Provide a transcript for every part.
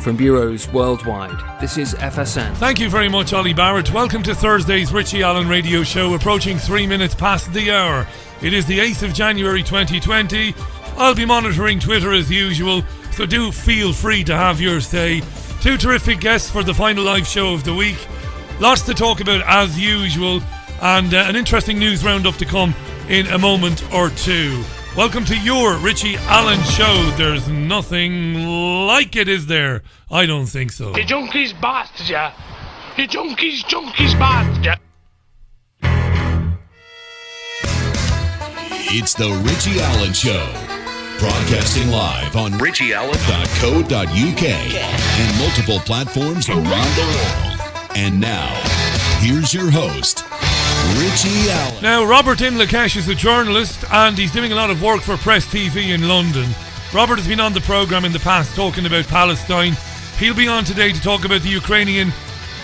from bureaus worldwide. This is FSN. Thank you very much, Ollie Barrett. Welcome to Thursday's Richie Allen Radio Show, approaching 3 minutes past the hour. It is the 8th of January 2020. I'll be monitoring Twitter as usual, so do feel free to have your say. Two terrific guests for the final live show of the week. Lots to talk about as usual, and an interesting news roundup to come in a moment or two. Welcome to your Richie Allen Show. There's nothing like it, is there? I don't think so. You junkies bastard, yeah. You junkies bastard, yeah. It's the Richie Allen Show. Broadcasting live on richieallen.co.uk and multiple platforms around the world. And now, here's your host, Richie Allen. Now, Robert Inlakesh is a journalist and he's doing a lot of work for Press TV in London. Robert has been on the programme in the past talking about Palestine. He'll be on today to talk about the Ukrainian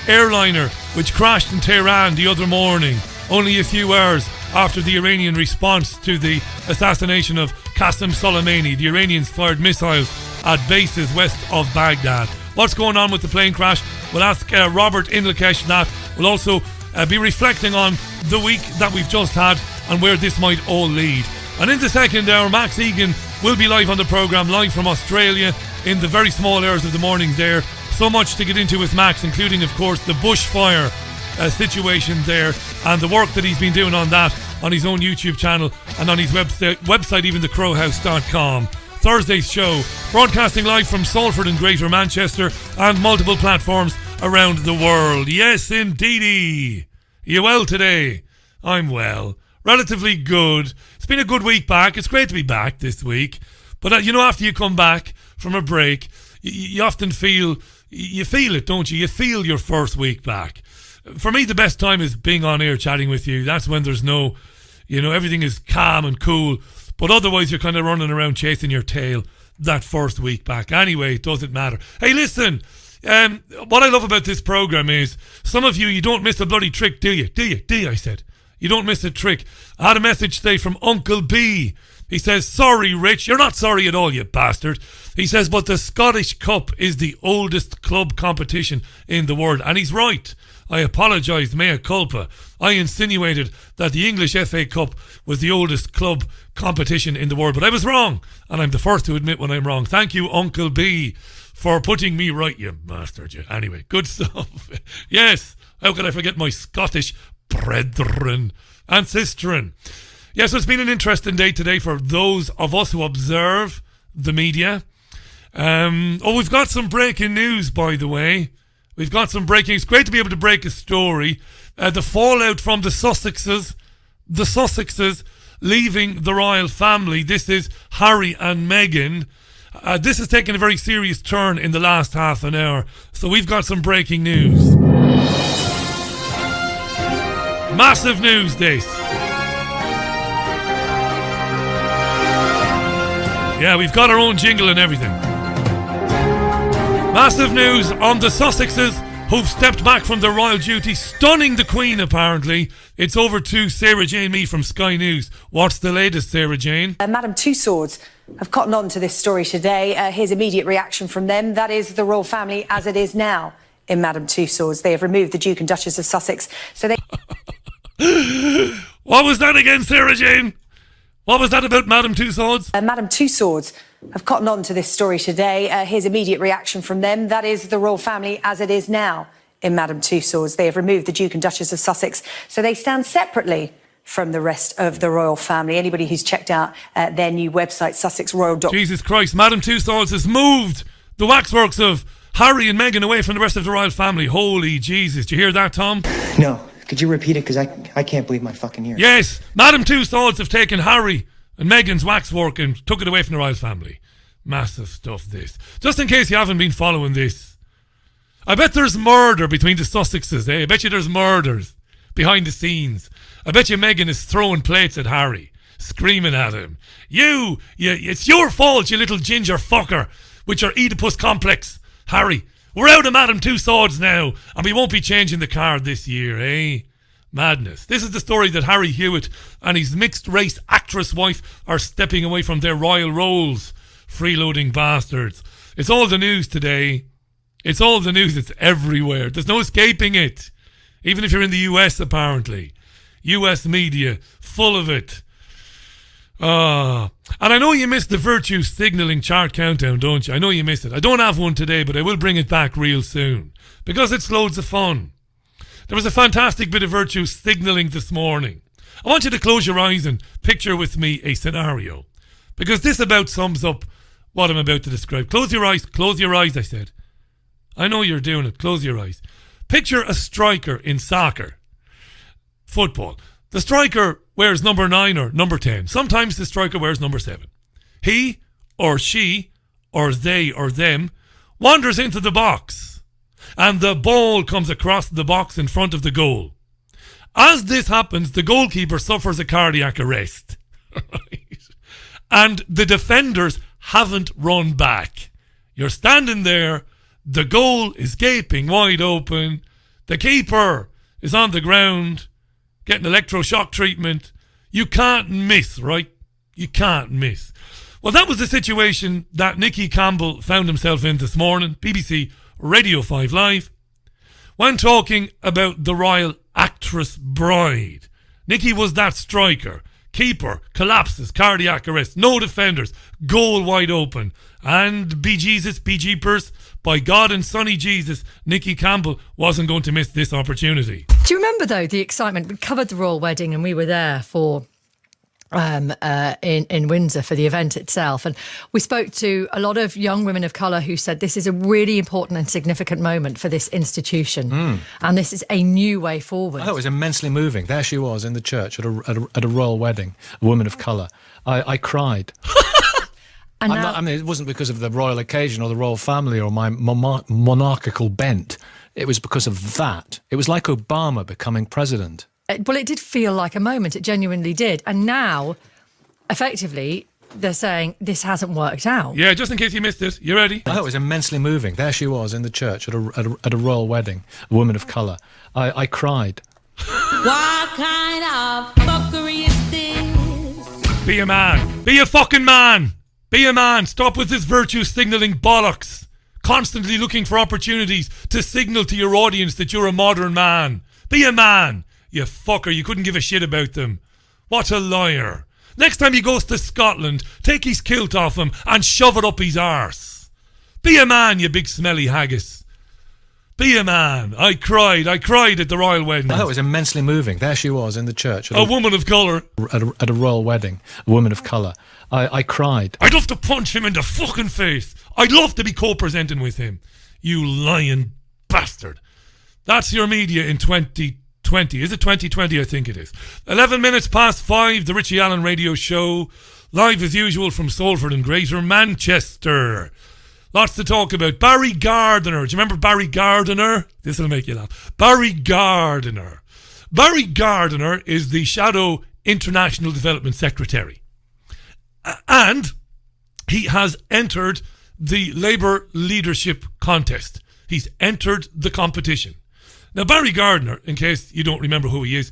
airliner which crashed in Tehran the other morning, only a few hours after the Iranian response to the assassination of Qasem Soleimani. The Iranians fired missiles at bases west of Baghdad. What's going on with the plane crash? We'll ask Robert Inlakesh that. We'll also be reflecting on the week that we've just had and where this might all lead. And in the second hour, Max Egan will be live on the programme, live from Australia in the very small hours of the morning there. So much to get into with Max, including, of course, the bushfire situation there and the work that he's been doing on that on his own YouTube channel and on his website, even thecrowhouse.com. Thursday's show, broadcasting live from Salford and Greater Manchester and multiple platforms around the world. Yes, indeedy. You well today? I'm well. Relatively good. It's been a good week back. It's great to be back this week. But, you know, after you come back from a break, you often feel it, don't you? You feel your first week back. For me, the best time is being on air chatting with you. That's when there's no, everything is calm and cool. But otherwise, you're kind of running around chasing your tail that first week back. Anyway, it doesn't matter. Hey, listen, what I love about this programme is some of you don't miss a bloody trick, do you? Do you, I said. You don't miss a trick. I had a message today from Uncle B. He says, sorry, Rich. You're not sorry at all, you bastard. He says, but the Scottish Cup is the oldest club competition in the world. And he's right. I apologised, mea culpa. I insinuated that the English FA Cup was the oldest club competition in the world, but I was wrong, and I'm the first to admit when I'm wrong. Thank you, Uncle B, for putting me right, you bastard. Anyway, good stuff. Yes, how could I forget my Scottish brethren and sisterin? Yes, it's been an interesting day today for those of us who observe the media. We've got some breaking news, by the way. We've got some breaking. It's great to be able to break a story. The fallout from the Sussexes leaving the royal family. This is Harry and Meghan. This has taken a very serious turn in the last half an hour. So we've got some breaking news. Massive news, this. Yeah, we've got our own jingle and everything. Massive news on the Sussexes who've stepped back from their royal duty, stunning the Queen apparently. It's over to Sarah Jane Mee from Sky News. What's the latest, Sarah Jane? Madam Tussauds have cottoned on to this story today. Here's immediate reaction from them. That is the royal family as it is now in Madam Tussauds. They have removed the Duke and Duchess of Sussex. So they... What was that again, Sarah Jane? What was that about Madam Tussauds? Madam Tussauds have cottoned on to this story today. Here's immediate reaction from them. That is the royal family as it is now in Madam Tussauds. They have removed the Duke and Duchess of Sussex, so they stand separately from the rest of the royal family. Anybody who's checked out their new website, sussexroyal.com. Jesus Christ, Madam Tussauds has moved the waxworks of Harry and Meghan away from the rest of the royal family. Holy Jesus. Did you hear that, Tom? No. Could you repeat it? Because I can't believe my fucking ears. Yes, Madam Tussauds have taken Harry and Meghan's waxwork and took it away from the royal family. Massive stuff, this. Just in case you haven't been following this. I bet there's murder between the Sussexes, eh? I bet you there's murders behind the scenes. I bet you Meghan is throwing plates at Harry, screaming at him. You, it's your fault, you little ginger fucker, with your Oedipus complex. Harry, we're out of Madam Tussauds now, and we won't be changing the card this year, eh? Madness. This is the story that Harry Hewitt and his mixed-race actress wife are stepping away from their royal roles. Freeloading bastards. It's all the news today. It's all the news. It's everywhere. There's no escaping it. Even if you're in the US, apparently. US media, full of it. And I know you missed the virtue signalling chart countdown, don't you? I know you missed it. I don't have one today, but I will bring it back real soon. Because it's loads of fun. There was a fantastic bit of virtue signalling this morning. I want you to close your eyes and picture with me a scenario. Because this about sums up what I'm about to describe. Close your eyes, I said. I know you're doing it. Close your eyes. Picture a striker in soccer. Football. The striker wears number 9 or number 10. Sometimes the striker wears number 7. He or she or they or them wanders into the box. And the ball comes across the box in front of the goal. As this happens, the goalkeeper suffers a cardiac arrest. And the defenders haven't run back. You're standing there. The goal is gaping wide open. The keeper is on the ground getting electroshock treatment. You can't miss, right? You can't miss. Well, that was the situation that Nicky Campbell found himself in this morning. BBC Radio 5 Live, when talking about the royal actress bride. Nicky was that striker. Keeper, collapses, cardiac arrest, no defenders, goal wide open. And be Jesus, be jeepers, by God and Sonny Jesus, Nicky Campbell wasn't going to miss this opportunity. Do you remember, though, the excitement? We covered the royal wedding and we were there for in Windsor for the event itself, and we spoke to a lot of young women of colour who said this is a really important and significant moment for this institution, and this is a new way forward. I thought it was immensely moving. There she was in the church at a royal wedding, a woman of colour. I cried. And now, it wasn't because of the royal occasion or the royal family or my monarchical bent. It was because of that. It was like Obama becoming president. Well, it did feel like a moment. It genuinely did. And now, effectively, they're saying this hasn't worked out. Yeah, just in case you missed it. You ready? I thought it was immensely moving. There she was in the church at a royal wedding, a woman of colour. I cried. What kind of fuckery is this? Be a man. Be a fucking man. Be a man. Stop with this virtue signalling bollocks. Constantly looking for opportunities to signal to your audience that you're a modern man. Be a man. You fucker, you couldn't give a shit about them. What a liar. Next time he goes to Scotland, take his kilt off him and shove it up his arse. Be a man, you big smelly haggis. Be a man. I cried at the royal wedding. I thought it was immensely moving. There she was in the church. A woman of colour. At a royal wedding, a woman of colour. I cried. I'd love to punch him in the fucking face. I'd love to be co-presenting with him. You lying bastard. That's your media in 2020. Is it 2020? I think it is. 11 minutes past 5, the Richie Allen Radio Show. Live as usual from Salford and Greater Manchester. Lots to talk about. Barry Gardiner. Do you remember Barry Gardiner? This will make you laugh. Barry Gardiner. Barry Gardiner is the Shadow International Development Secretary. And he has entered the Labour Leadership Contest. He's entered the competition. Now, Barry Gardiner, in case you don't remember who he is,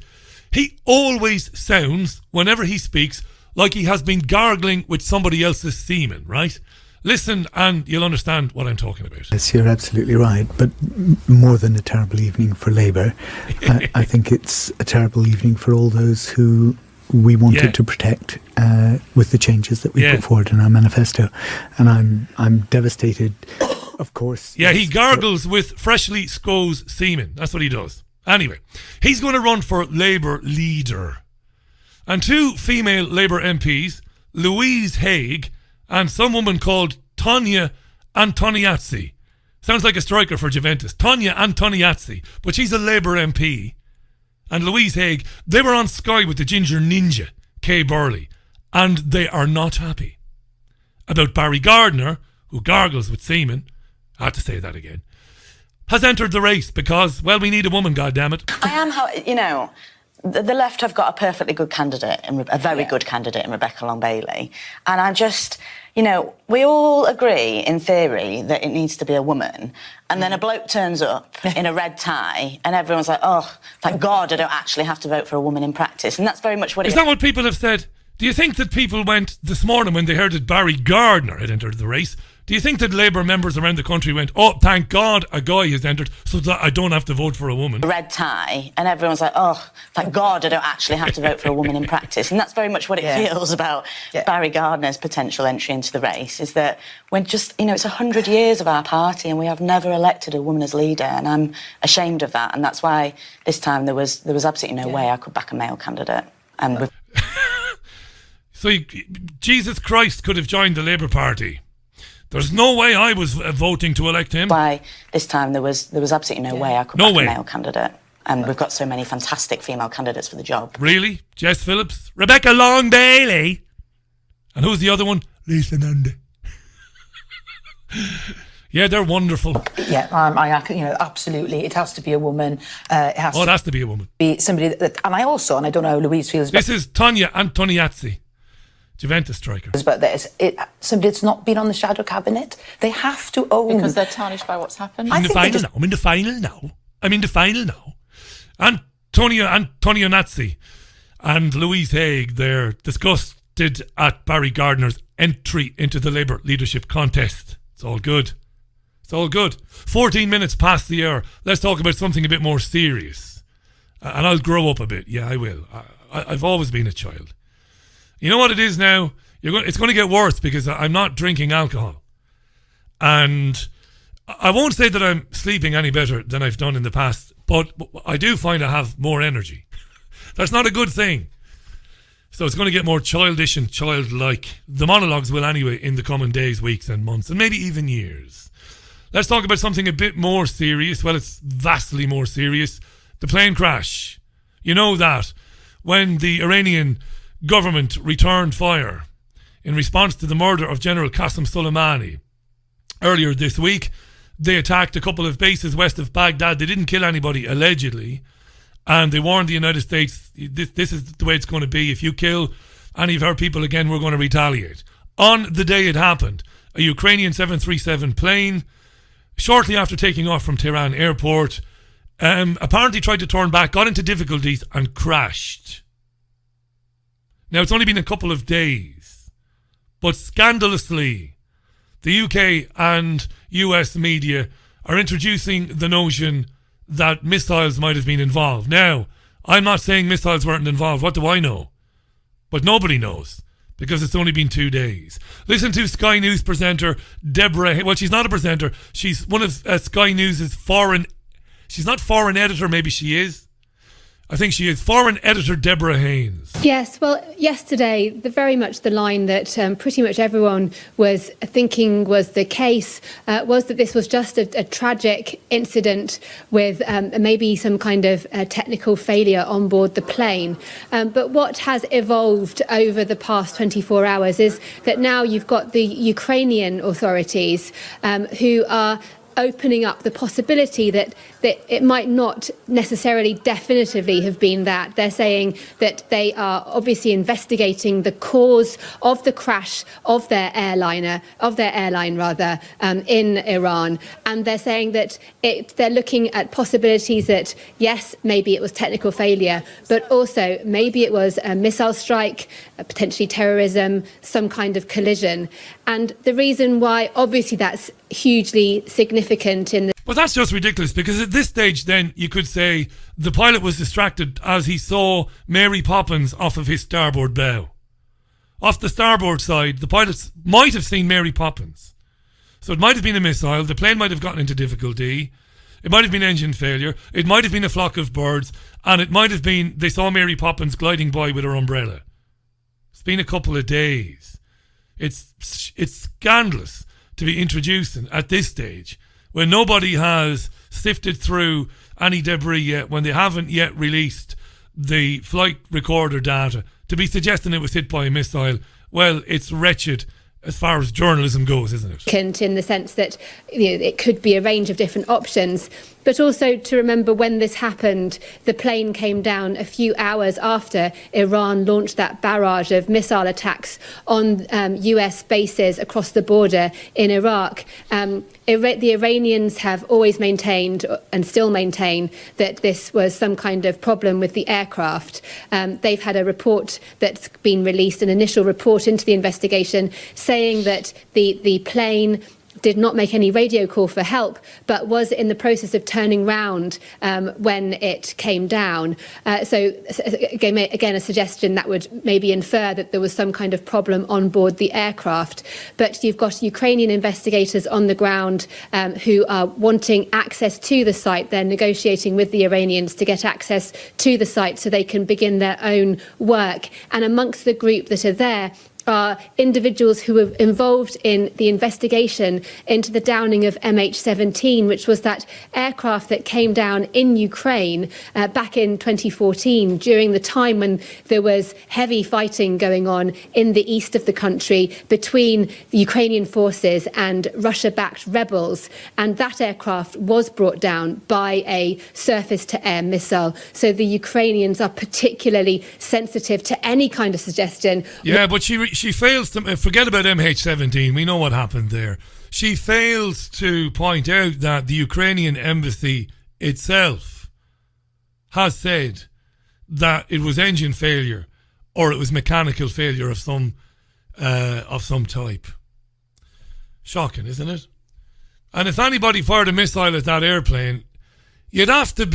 he always sounds, whenever he speaks, like he has been gargling with somebody else's semen, right? Listen and you'll understand what I'm talking about. Yes, you're absolutely right, but more than a terrible evening for Labour, I think it's a terrible evening for all those who we wanted to protect with the changes that we put forward in our manifesto. And I'm devastated. Of course. Yeah, he gargles with freshly sco's semen. That's what he does. Anyway, he's going to run for Labour leader. And 2 female Labour MPs, Louise Haigh and some woman called Tonia Antoniazzi. Sounds like a striker for Juventus. Tonia Antoniazzi. But she's a Labour MP. And Louise Haigh, they were on Sky with the Ginger Ninja, Kay Burley. And they are not happy about Barry Gardiner, who gargles with semen. I had to say that again. Has entered the race because, well, we need a woman, goddammit. I am, the left have got a perfectly good candidate, a very good candidate in Rebecca Long-Bailey. And I just, we all agree in theory that it needs to be a woman. And then a bloke turns up in a red tie and everyone's like, oh, thank God I don't actually have to vote for a woman in practice. And that's very much what it is. Is that what people have said? Do you think that people went this morning when they heard that Barry Gardiner had entered the race? Do you think that Labour members around the country went, oh, thank God a guy has entered so that I don't have to vote for a woman? Red tie, and everyone's like, oh, thank God I don't actually have to vote for a woman in practice. And that's very much what it feels about Barry Gardner's potential entry into the race, is that we're just, it's 100 years of our party and we have never elected a woman as leader, and I'm ashamed of that. And that's why this time there was absolutely no way I could back a male candidate. And So Jesus Christ could have joined the Labour Party. There's no way I was voting to elect him. Why this time there was absolutely no way I could back a male candidate. And we've got so many fantastic female candidates for the job. Really? Jess Phillips? Rebecca Long Bailey? And who's the other one? Lisa Nundy. Yeah, they're wonderful. Yeah, absolutely. It has to be a woman. It has to be a woman. Be somebody that, and I don't know how Louise feels. This is Tonya Antoniazzi, Juventus striker. But somebody that's not been on the shadow cabinet, they have to own. Because they're tarnished by what's happened. I'm in the final now. And Tonya Antoniazzi and Louise Haig, they're disgusted at Barry Gardner's entry into the Labour leadership contest. It's all good. 14 minutes past the hour. Let's talk about something a bit more serious. And I'll grow up a bit. Yeah, I will. I've always been a child. You know what it is now? It's going to get worse because I'm not drinking alcohol. And I won't say that I'm sleeping any better than I've done in the past, but I do find I have more energy. That's not a good thing. So it's going to get more childish and childlike. The monologues will anyway in the coming days, weeks and months, and maybe even years. Let's talk about something a bit more serious. Well, it's vastly more serious. The plane crash. You know that when the Iranian government returned fire in response to the murder of General Qasem Soleimani earlier this week, they attacked a couple of bases west of Baghdad. They didn't kill anybody, allegedly. And they warned the United States, this is the way it's going to be. If you kill any of our people again, we're going to retaliate. On the day it happened, a Ukrainian 737 plane, shortly after taking off from Tehran airport, apparently tried to turn back, got into difficulties and crashed. Now, it's only been a couple of days, but scandalously, the UK and US media are introducing the notion that missiles might have been involved. Now, I'm not saying missiles weren't involved. What do I know? But nobody knows, because it's only been 2 days. Listen to Sky News presenter Deborah... Well, she's not a presenter. She's one of Sky News' foreign... She's not foreign editor, maybe she is. I think she is. Foreign editor Deborah Haynes. Yes, well, yesterday, very much the line that pretty much everyone was thinking was the case was that this was just a tragic incident with maybe some kind of technical failure on board the plane. But what has evolved over the past 24 hours is that now you've got the Ukrainian authorities who are opening up the possibility that it might not necessarily definitively have been that. They're saying that they are obviously investigating the cause of the crash of their airline in Iran, and they're saying that they're looking at possibilities that yes, maybe it was technical failure, but also maybe it was a missile strike, potentially terrorism, some kind of collision. And the reason why, obviously, that's hugely significant in the... Well, that's just ridiculous, because at this stage then you could say the pilot was distracted as he saw Mary Poppins off of his starboard bow. Off the starboard side, the pilots might have seen Mary Poppins. So it might have been a missile, the plane might have gotten into difficulty, it might have been engine failure, it might have been a flock of birds, and it might have been they saw Mary Poppins gliding by with her umbrella. It's been a couple of days. It's scandalous to be introducing at this stage when nobody has sifted through any debris yet, when they haven't yet released the flight recorder data, to be suggesting it was hit by a missile. Well, it's wretched as far as journalism goes, isn't it? In the sense that it could be a range of different options, but also to remember when this happened, the plane came down a few hours after Iran launched that barrage of missile attacks on US bases across the border in Iraq. The Iranians have always maintained and still maintain that this was some kind of problem with the aircraft. They've had a report that's been released, an initial report into the investigation, saying that the plane did not make any radio call for help, but was in the process of turning round when it came down. So again, a suggestion that would maybe infer that there was some kind of problem on board the aircraft. But you've got Ukrainian investigators on the ground who are wanting access to the site. They're negotiating with the Iranians to get access to the site so they can begin their own work. And amongst the group that are there are individuals who were involved in the investigation into the downing of MH17, which was that aircraft that came down in Ukraine back in 2014, during the time when there was heavy fighting going on in the east of the country between the Ukrainian forces and Russia-backed rebels. And that aircraft was brought down by a surface-to-air missile. So the Ukrainians are particularly sensitive to any kind of suggestion. Yeah, but she fails to forget about MH17. We know what happened there. She fails to point out that the Ukrainian embassy itself has said that it was engine failure or it was mechanical failure of some type. Shocking, isn't it? And if anybody fired a missile at that airplane, you'd have to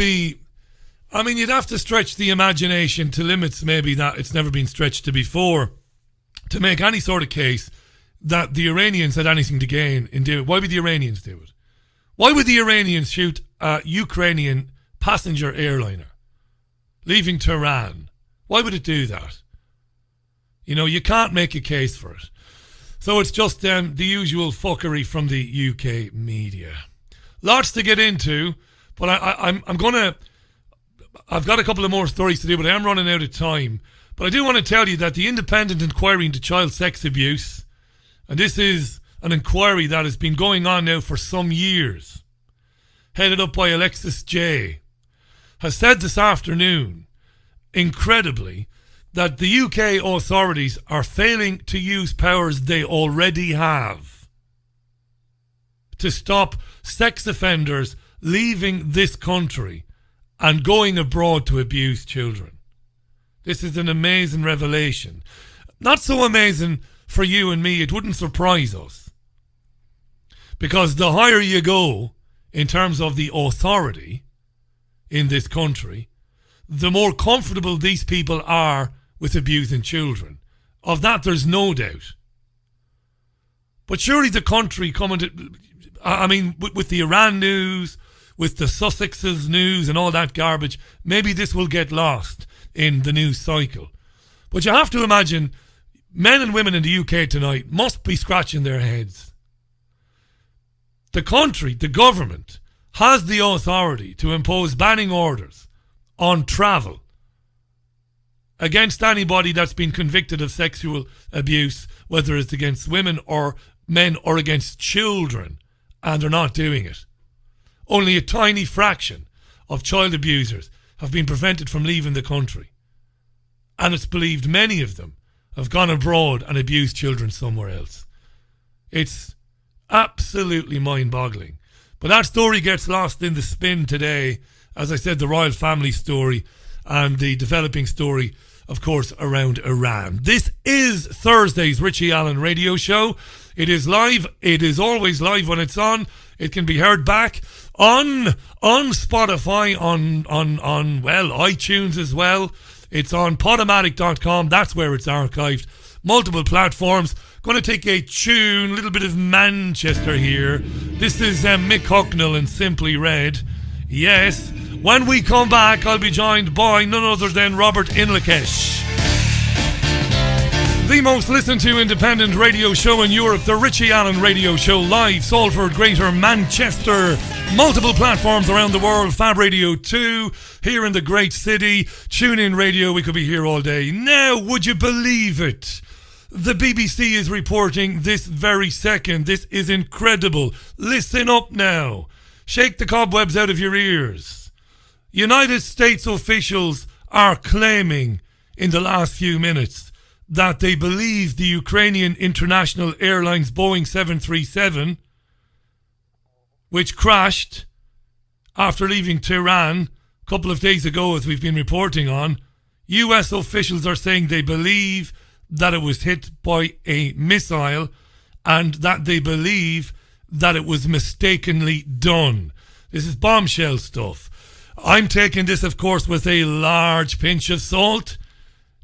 stretch the imagination to limits maybe that it's never been stretched to before, to make any sort of case that the Iranians had anything to gain in doing it. Why would the Iranians do it? Why would the Iranians shoot a Ukrainian passenger airliner leaving Tehran? Why would it do that? You know, you can't make a case for it. So it's just the usual fuckery from the UK media. Lots to get into, but I've got a couple of more stories to do, but I am running out of time. But I do want to tell you that the independent inquiry into child sex abuse, and this is an inquiry that has been going on now for some years, headed up by Alexis J, has said this afternoon, incredibly, that the UK authorities are failing to use powers they already have to stop sex offenders leaving this country and going abroad to abuse children. This is an amazing revelation. Not so amazing for you and me, it wouldn't surprise us. Because the higher you go in terms of the authority in this country, the more comfortable these people are with abusing children. Of that there's no doubt. But surely the country coming to... with the Iran news, with the Sussex's news and all that garbage, maybe this will get lost in the news cycle. But you have to imagine men and women in the UK tonight must be scratching their heads. The country, the government, has the authority to impose banning orders on travel against anybody that's been convicted of sexual abuse, whether it's against women or men or against children, and they're not doing it. Only a tiny fraction of child abusers have been prevented from leaving the country. And it's believed many of them have gone abroad and abused children somewhere else. It's absolutely mind-boggling. But that story gets lost in the spin today. As I said, the royal family story and the developing story, of course, around Iran. This is Thursday's Richie Allen Radio Show. It is live. It is always live when it's on. It can be heard back on Spotify, on iTunes as well. It's on Podomatic.com. That's where it's archived. Multiple platforms. Going to take a tune, a little bit of Manchester here. This is Mick Hucknall and Simply Red. Yes. When we come back, I'll be joined by none other than Robert Inlakesh. The most listened to independent radio show in Europe, the Richie Allen Radio Show, live, Salford, Greater Manchester. Multiple platforms around the world. Fab Radio 2, here in the great city. Tune in radio, we could be here all day. Now, would you believe it? The BBC is reporting this very second. This is incredible. Listen up now. Shake the cobwebs out of your ears. United States officials are claiming in the last few minutes that they believe the Ukrainian International Airlines Boeing 737, which crashed after leaving Tehran a couple of days ago, as we've been reporting on, US officials are saying they believe that it was hit by a missile and that they believe that it was mistakenly done. This is bombshell stuff. I'm taking this, of course, with a large pinch of salt,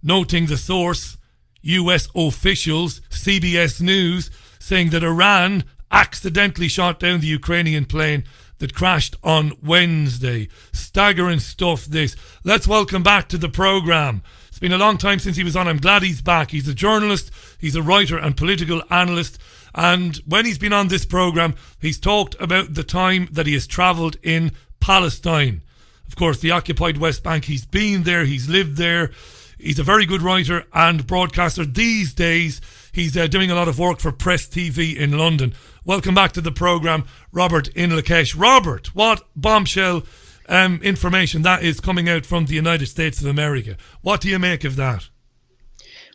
noting the source, US officials, CBS News, saying that Iran accidentally shot down the Ukrainian plane that crashed on Wednesday. Staggering stuff, this. Let's welcome back to the programme. It's been a long time since he was on. I'm glad he's back. He's a journalist, he's a writer and political analyst. And when he's been on this programme, he's talked about the time that he has travelled in Palestine. Of course, the occupied West Bank. He's been there, he's lived there. He's a very good writer and broadcaster. These days, he's doing a lot of work for Press TV in London. Welcome back to the programme, Robert Inlakesh. Robert, what bombshell information that is coming out from the United States of America. What do you make of that?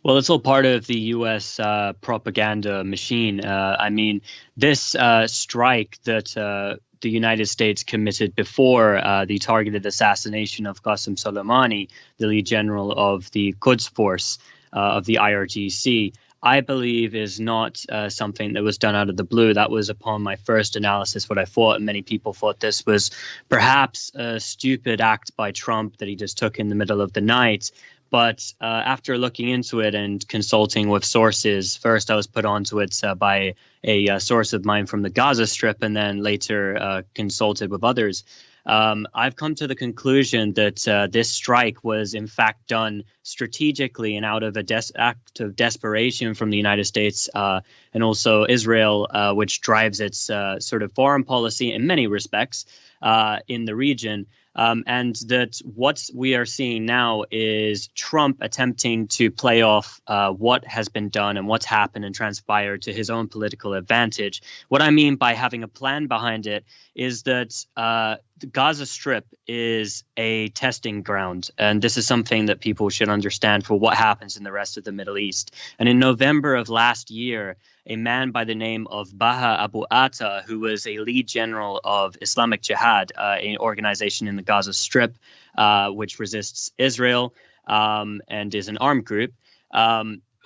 Well, it's all part of the U.S. propaganda machine. I mean, this strike that the United States committed before the targeted assassination of Qasem Soleimani, the lead general of the Quds Force of the IRGC, I believe is not something that was done out of the blue. That was upon my first analysis what I thought. Many people thought this was perhaps a stupid act by Trump that he just took in the middle of the night. But after looking into it and consulting with sources, first I was put onto it by a source of mine from the Gaza Strip, and then later consulted with others. I've come to the conclusion that this strike was in fact done strategically and out of a act of desperation from the United States and also Israel, which drives its sort of foreign policy in many respects in the region. And that what we are seeing now is Trump attempting to play off what has been done and what's happened and transpired to his own political advantage. What I mean by having a plan behind it is that the Gaza Strip is a testing ground. And this is something that people should understand for what happens in the rest of the Middle East. And in November of last year, a man by the name of Baha Abu Atta, who was a lead general of Islamic Jihad, an organization in the Gaza Strip, which resists Israel and is an armed group,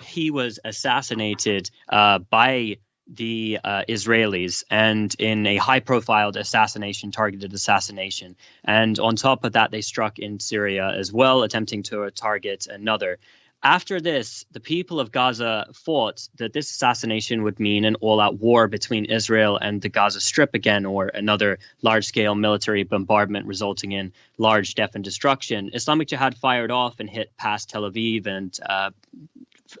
he was assassinated by the Israelis, and in a high-profile assassination, targeted assassination. And on top of that, they struck in Syria as well, attempting to target another. After this, the people of Gaza thought that this assassination would mean an all-out war between Israel and the Gaza Strip again, or another large-scale military bombardment resulting in large death and destruction. Islamic Jihad fired off and hit past Tel Aviv, and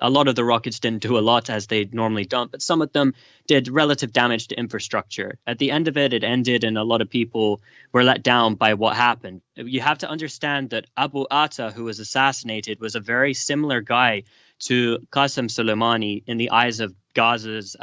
a lot of the rockets didn't do a lot as they normally don't, but some of them did relative damage to infrastructure. At the end of it, it ended, and a lot of people were let down by what happened. You have to understand that Abu Atta, who was assassinated, was a very similar guy to Qasem Soleimani in the eyes of Gaza's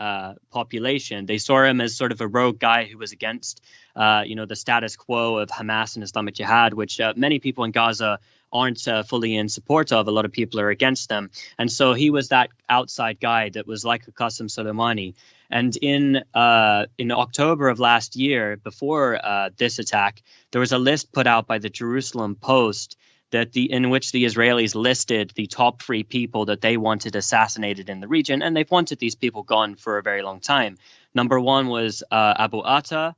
population. They saw him as sort of a rogue guy who was against, the status quo of Hamas and Islamic Jihad, which many people in Gaza aren't fully in support of. A lot of people are against them. And so he was that outside guy that was like a Qasem Soleimani. And in October of last year, before this attack, there was a list put out by the Jerusalem Post in which the Israelis listed the top 3 people that they wanted assassinated in the region. And they've wanted these people gone for a very long time. Number 1 was Abu Atta.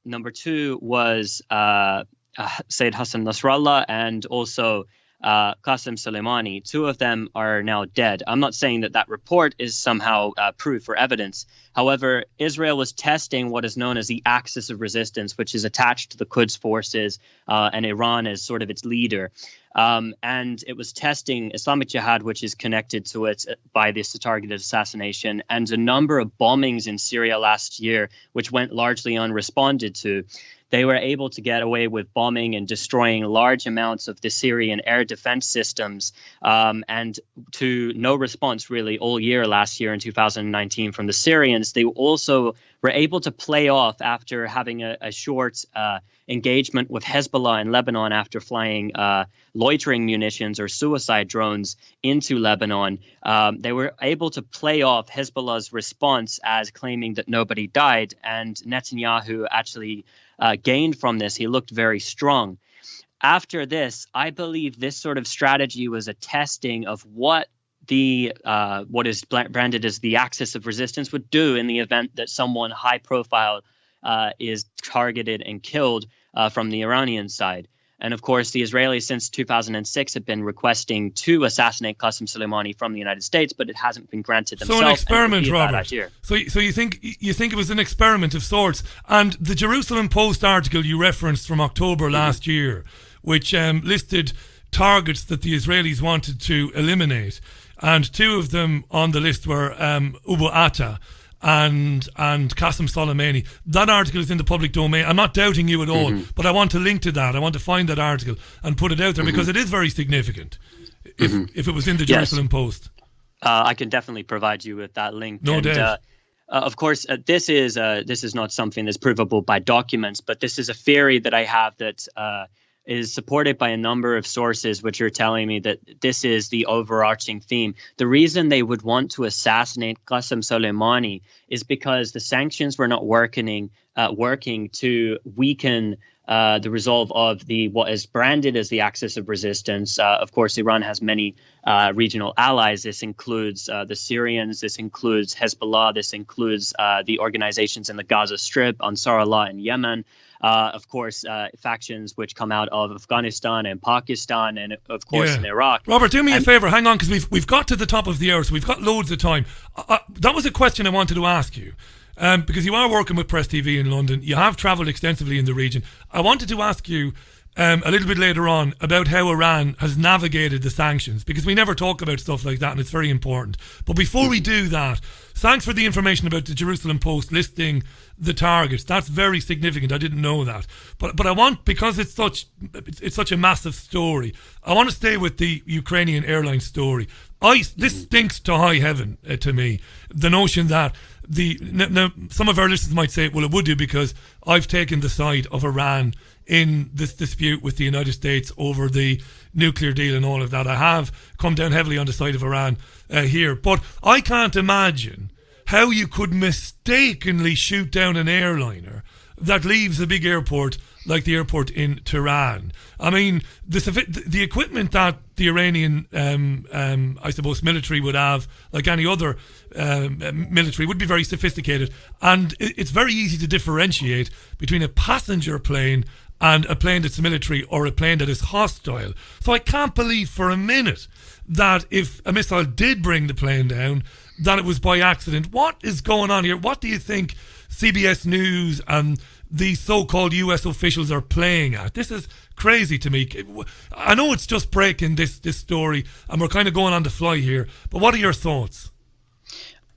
Number 2 was Sayyid Hassan Nasrallah, and also Qasem Soleimani. 2 of them are now dead. I'm not saying that report is somehow proof or evidence. However, Israel was testing what is known as the axis of resistance, which is attached to the Quds forces and Iran as sort of its leader. And it was testing Islamic Jihad, which is connected to it by this targeted assassination, and a number of bombings in Syria last year, which went largely unresponded to. They were able to get away with bombing and destroying large amounts of the Syrian air defense systems, and to no response really all year last year in 2019 from the Syrians. They also were able to play off after having a short engagement with Hezbollah in Lebanon after flying loitering munitions or suicide drones into Lebanon. They were able to play off Hezbollah's response as claiming that nobody died, and Netanyahu actually gained from this. He looked very strong. After this, I believe this sort of strategy was a testing of what what is branded as the axis of resistance would do in the event that someone high profile is targeted and killed from the Iranian side. And of course, the Israelis since 2006 have been requesting to assassinate Qasem Soleimani from the United States, but it hasn't been granted themselves. So an experiment, Robert. So you think it was an experiment of sorts? And the Jerusalem Post article you referenced from October last year, which listed targets that the Israelis wanted to eliminate, and two of them on the list were Abu Atta and Qasem Soleimani. That article is in the public domain. I'm not doubting you at all, but I want to link to that. I want to find that article and put it out there because it is very significant if it was in the Jerusalem Post. I can definitely provide you with that link. No doubt. Of course, this is not something that's provable by documents, but this is a theory that I have that is supported by a number of sources which are telling me that this is the overarching theme. The reason they would want to assassinate Qasem Soleimani is because the sanctions were not working to weaken the resolve of what is branded as the axis of resistance. Of course, Iran has many regional allies. This includes the Syrians. This includes Hezbollah. This includes the organizations in the Gaza Strip, Ansar Allah in Yemen. Of course, factions which come out of Afghanistan and Pakistan, and of course in Iraq. Robert, do me a favor. Hang on, because we've got to the top of the hour, so we've got loads of time. That was a question I wanted to ask you, because you are working with Press TV in London. You have travelled extensively in the region. I wanted to ask you a little bit later on about how Iran has navigated the sanctions, because we never talk about stuff like that, and it's very important. But before we do that, thanks for the information about the Jerusalem Post listing the targets. That's very significant. I didn't know that. But I want, because it's such a massive story, I want to stay with the Ukrainian airline story. This stinks to high heaven to me. The notion that now some of our listeners might say, well, it would do because I've taken the side of Iran in this dispute with the United States over the nuclear deal and all of that. I have come down heavily on the side of Iran here. But I can't imagine how you could mistakenly shoot down an airliner that leaves a big airport like the airport in Tehran. I mean, the equipment that the Iranian, I suppose, military would have, like any other military, would be very sophisticated. And it's very easy to differentiate between a passenger plane and a plane that's military or a plane that is hostile. So I can't believe for a minute that if a missile did bring the plane down, that it was by accident. What is going on here? What do you think CBS News and these so-called US officials are playing at? This is crazy to me. I know it's just breaking this story and we're kind of going on the fly here, but what are your thoughts?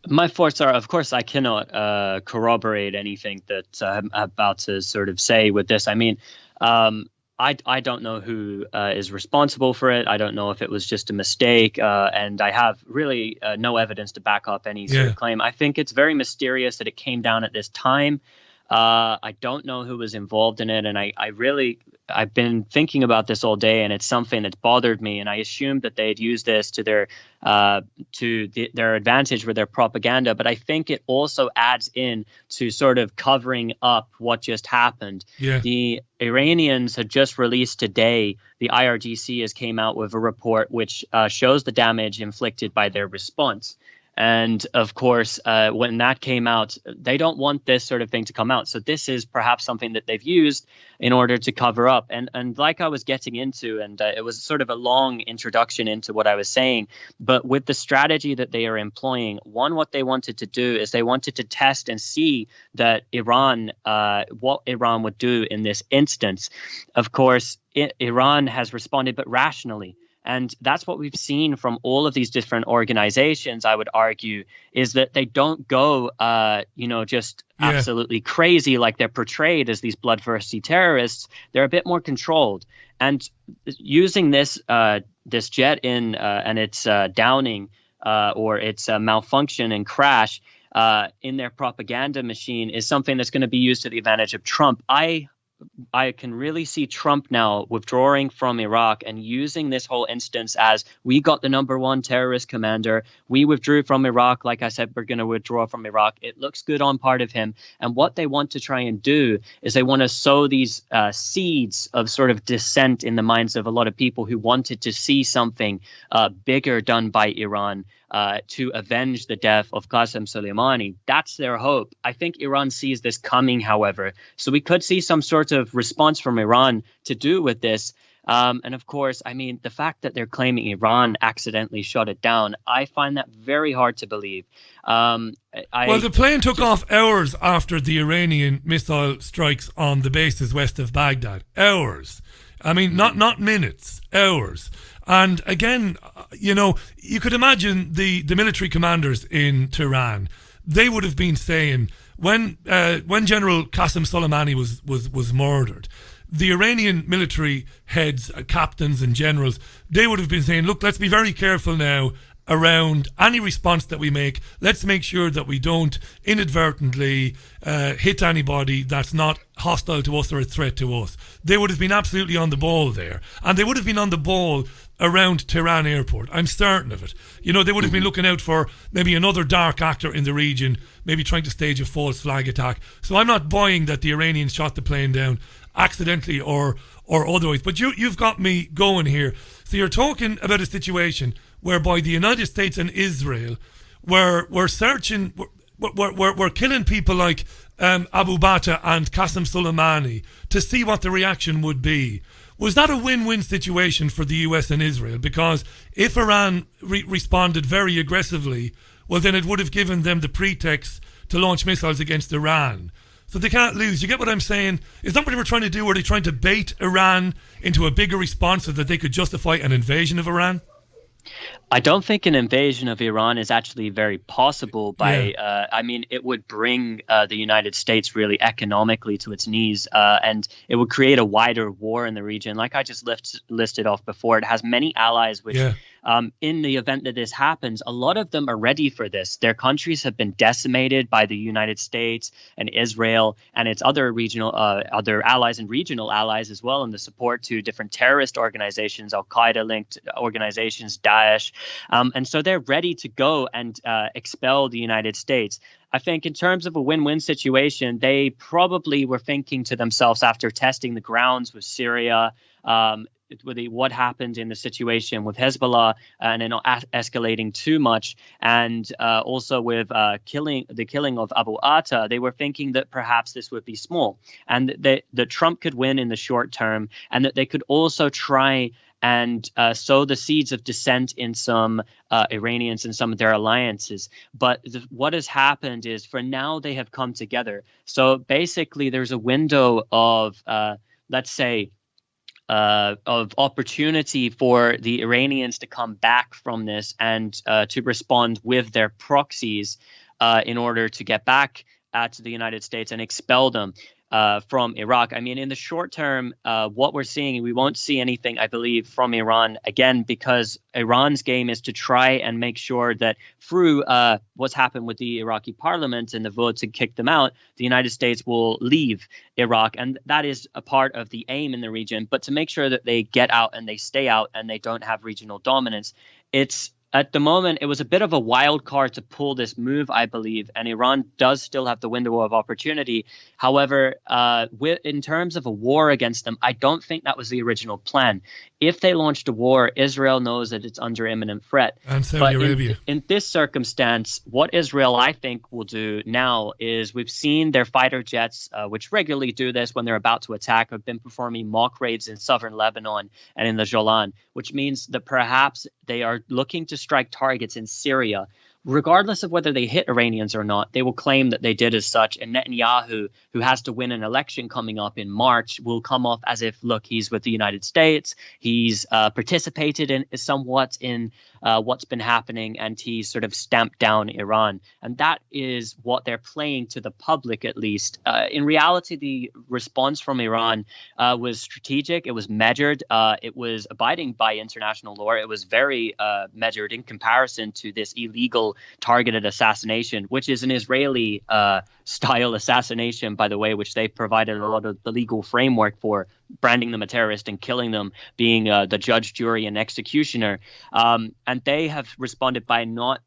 My thoughts are, of course, I cannot corroborate anything that I'm about to sort of say with this. I mean, I don't know who is responsible for it. I don't know if it was just a mistake, and I have really no evidence to back up any sort of claim. I think it's very mysterious that it came down at this time. I don't know who was involved in it, and I've been thinking about this all day, and it's something that's bothered me. And I assumed that they'd use this to their advantage with their propaganda. But I think it also adds in to sort of covering up what just happened. Yeah. The Iranians had just released today. The IRGC has came out with a report which shows the damage inflicted by their response. And of course, when that came out, they don't want this sort of thing to come out. So this is perhaps something that they've used in order to cover up. And like I was getting into, and it was sort of a long introduction into what I was saying, but with the strategy that they are employing, what they wanted to do is they wanted to test and see that what Iran would do in this instance. Of course, Iran has responded, but rationally. And that's what we've seen from all of these different organizations, I would argue, is that they don't go, just absolutely crazy like they're portrayed as these bloodthirsty terrorists. They're a bit more controlled. And using this jet and its downing or its malfunction and crash in their propaganda machine is something that's going to be used to the advantage of Trump. I I can really see Trump now withdrawing from Iraq and using this whole instance as we got the #1 terrorist commander. We withdrew from Iraq. Like I said, we're going to withdraw from Iraq. It looks good on part of him. And what they want to try and do is they want to sow these seeds of sort of dissent in the minds of a lot of people who wanted to see something bigger done by Iran to avenge the death of Qasem Soleimani. That's their hope. I think Iran sees this coming, however. So we could see some sort of response from Iran to do with this. And of course, I mean, the fact that they're claiming Iran accidentally shot it down, I find that very hard to believe. Well, the plane took off hours after the Iranian missile strikes on the bases west of Baghdad. Hours. I mean, not minutes, hours. And again, you know, you could imagine the military commanders in Tehran. They would have been saying when General Qasem Soleimani was murdered, the Iranian military heads, captains and generals, they would have been saying, look, let's be very careful now around any response that we make. Let's make sure that we don't inadvertently hit anybody that's not hostile to us or a threat to us. They would have been absolutely on the ball there. And they would have been on the ball around Tehran airport. I'm certain of it. You know, they would have been looking out for maybe another dark actor in the region, maybe trying to stage a false flag attack. So I'm not buying that the Iranians shot the plane down accidentally or otherwise. But you've got me going here. So you're talking about a situation whereby the United States and Israel were searching, were killing people like Abu Bakr and Qasem Soleimani to see what the reaction would be. Was that a win-win situation for the US and Israel? Because if Iran responded very aggressively, well, then it would have given them the pretext to launch missiles against Iran. So they can't lose. You get what I'm saying? Is that what they were trying to do? Were they trying to bait Iran into a bigger response so that they could justify an invasion of Iran? I don't think an invasion of Iran is actually very possible. I mean, it would bring the United States really economically to its knees, and it would create a wider war in the region. Like I just listed off before, it has many allies, which in the event that this happens, a lot of them are ready for this. Their countries have been decimated by the United States and Israel and its other regional, other allies and regional allies as well, and the support to different terrorist organizations, Al-Qaeda-linked organizations, Daesh. And so they're ready to go and expel the United States. I think in terms of a win-win situation, they probably were thinking to themselves after testing the grounds with Syria, what happened in the situation with Hezbollah and then not escalating too much, and also with the killing of Abu Atta, they were thinking that perhaps this would be small and that Trump could win in the short term, and that they could also try and sow the seeds of dissent in some Iranians and some of their alliances. But what has happened is, for now, they have come together. So basically, there's a window of, let's say, of opportunity for the Iranians to come back from this and to respond with their proxies in order to get back to the United States and expel them from Iraq. I mean, in the short term, what we're seeing, we won't see anything, I believe, from Iran, again, because Iran's game is to try and make sure that through what's happened with the Iraqi parliament and the vote to kick them out, the United States will leave Iraq. And that is a part of the aim in the region. But to make sure that they get out and they stay out and they don't have regional dominance, at the moment, it was a bit of a wild card to pull this move, I believe, and Iran does still have the window of opportunity. However, in terms of a war against them, I don't think that was the original plan. If they launched a war, Israel knows that it's under imminent threat. And Saudi Arabia. In this circumstance, what Israel, I think, will do now is we've seen their fighter jets, which regularly do this when they're about to attack, have been performing mock raids in southern Lebanon and in the Golan, which means that perhaps they are looking to strike targets in Syria. Regardless of whether they hit Iranians or not, they will claim that they did as such. And Netanyahu, who has to win an election coming up in March, will come off as if, look, he's with the United States. He's participated in somewhat in what's been happening, and he's sort of stamped down Iran. And that is what they're playing to the public, at least. In reality, the response from Iran was strategic. It was measured. It was abiding by international law. It was very measured in comparison to this illegal targeted assassination, which is an Israeli style assassination, by the way, which they provided a lot of the legal framework for, branding them a terrorist and killing them, being the judge, jury, and executioner. And they have responded by not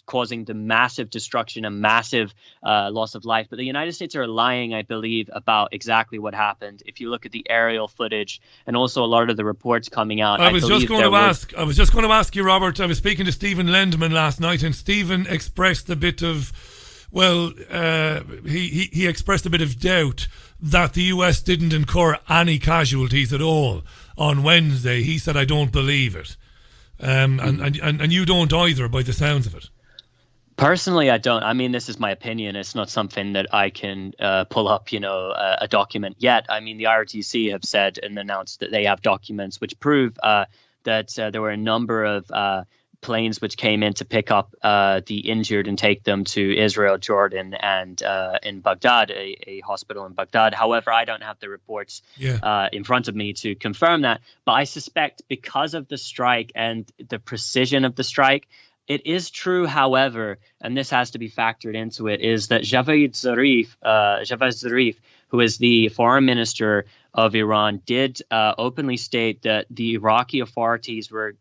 causing the massive destruction and massive loss of life. But the United States are lying, I believe, about exactly what happened. If you look at the aerial footage and also a lot of the reports coming out, I was just going to ask you, Robert. I was speaking to Stephen Lendman last night, and Stephen expressed a bit of, he expressed a bit of doubt that the US didn't incur any casualties at all on Wednesday. He said, I don't believe it. And you don't either, by the sounds of it. Personally, I don't. I mean, this is my opinion. It's not something that I can pull up, a document yet. I mean, the ROTC have said and announced that they have documents which prove that there were a number of planes which came in to pick up the injured and take them to Israel, Jordan, and in Baghdad, a hospital in Baghdad. However, I don't have the reports in front of me to confirm that. But I suspect because of the strike and the precision of the strike, it is true, however, and this has to be factored into it, is that Javad Zarif, who is the foreign minister of Iran, did openly state that the Iraqi authorities were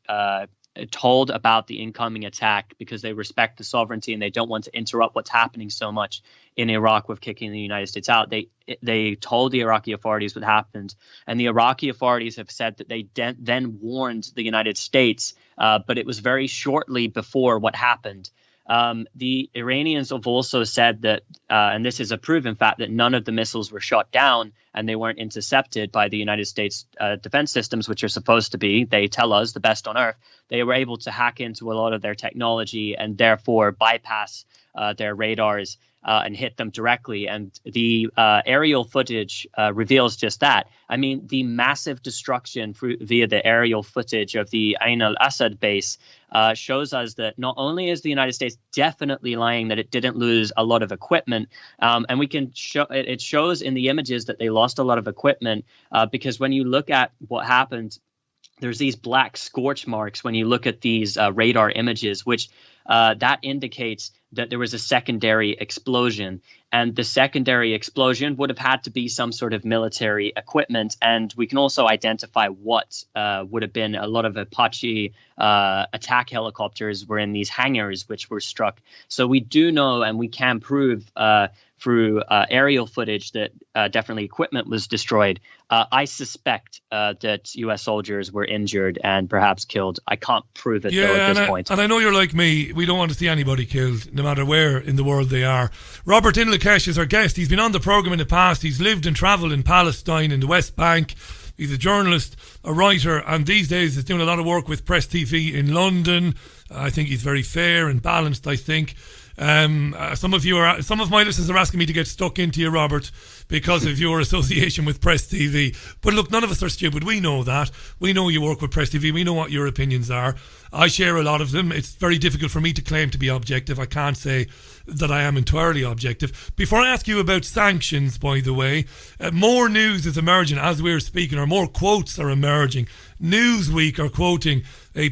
told about the incoming attack because they respect the sovereignty and they don't want to interrupt what's happening so much in Iraq with kicking the United States out. They told the Iraqi authorities what happened, and the Iraqi authorities have said that they then warned the United States, but it was very shortly before what happened. The Iranians have also said that, and this is a proven fact, that none of the missiles were shot down and they weren't intercepted by the United States defense systems, which are supposed to be, they tell us, the best on earth. They were able to hack into a lot of their technology and therefore bypass their radars and hit them directly. And the aerial footage reveals just that. I mean, the massive destruction via the aerial footage of the Ain al-Assad base shows us that not only is the United States definitely lying that it didn't lose a lot of equipment, and we can show it shows in the images that they lost a lot of equipment because when you look at what happened, there's these black scorch marks when you look at these radar images, which that indicates that there was a secondary explosion. And the secondary explosion would have had to be some sort of military equipment. And we can also identify what would have been a lot of Apache attack helicopters were in these hangars which were struck. So we do know and we can prove through aerial footage that definitely equipment was destroyed. I suspect that U.S. soldiers were injured and perhaps killed. I can't prove it though at this point. And I know you're like me. We don't want to see anybody killed, no matter where in the world they are. Robert Inlakesh is our guest. He's been on the programme in the past. He's lived and travelled in Palestine, in the West Bank. He's a journalist, a writer, and these days is doing a lot of work with Press TV in London. I think he's very fair and balanced, I think. Some of my listeners are asking me to get stuck into you, Robert, because of your association with Press TV. But look, none of us are stupid. We know that. We know you work with Press TV. We know what your opinions are. I share a lot of them. It's very difficult for me to claim to be objective. I can't say that I am entirely objective. Before I ask you about sanctions, by the way, more news is emerging as we're speaking, or more quotes are emerging. Newsweek are quoting a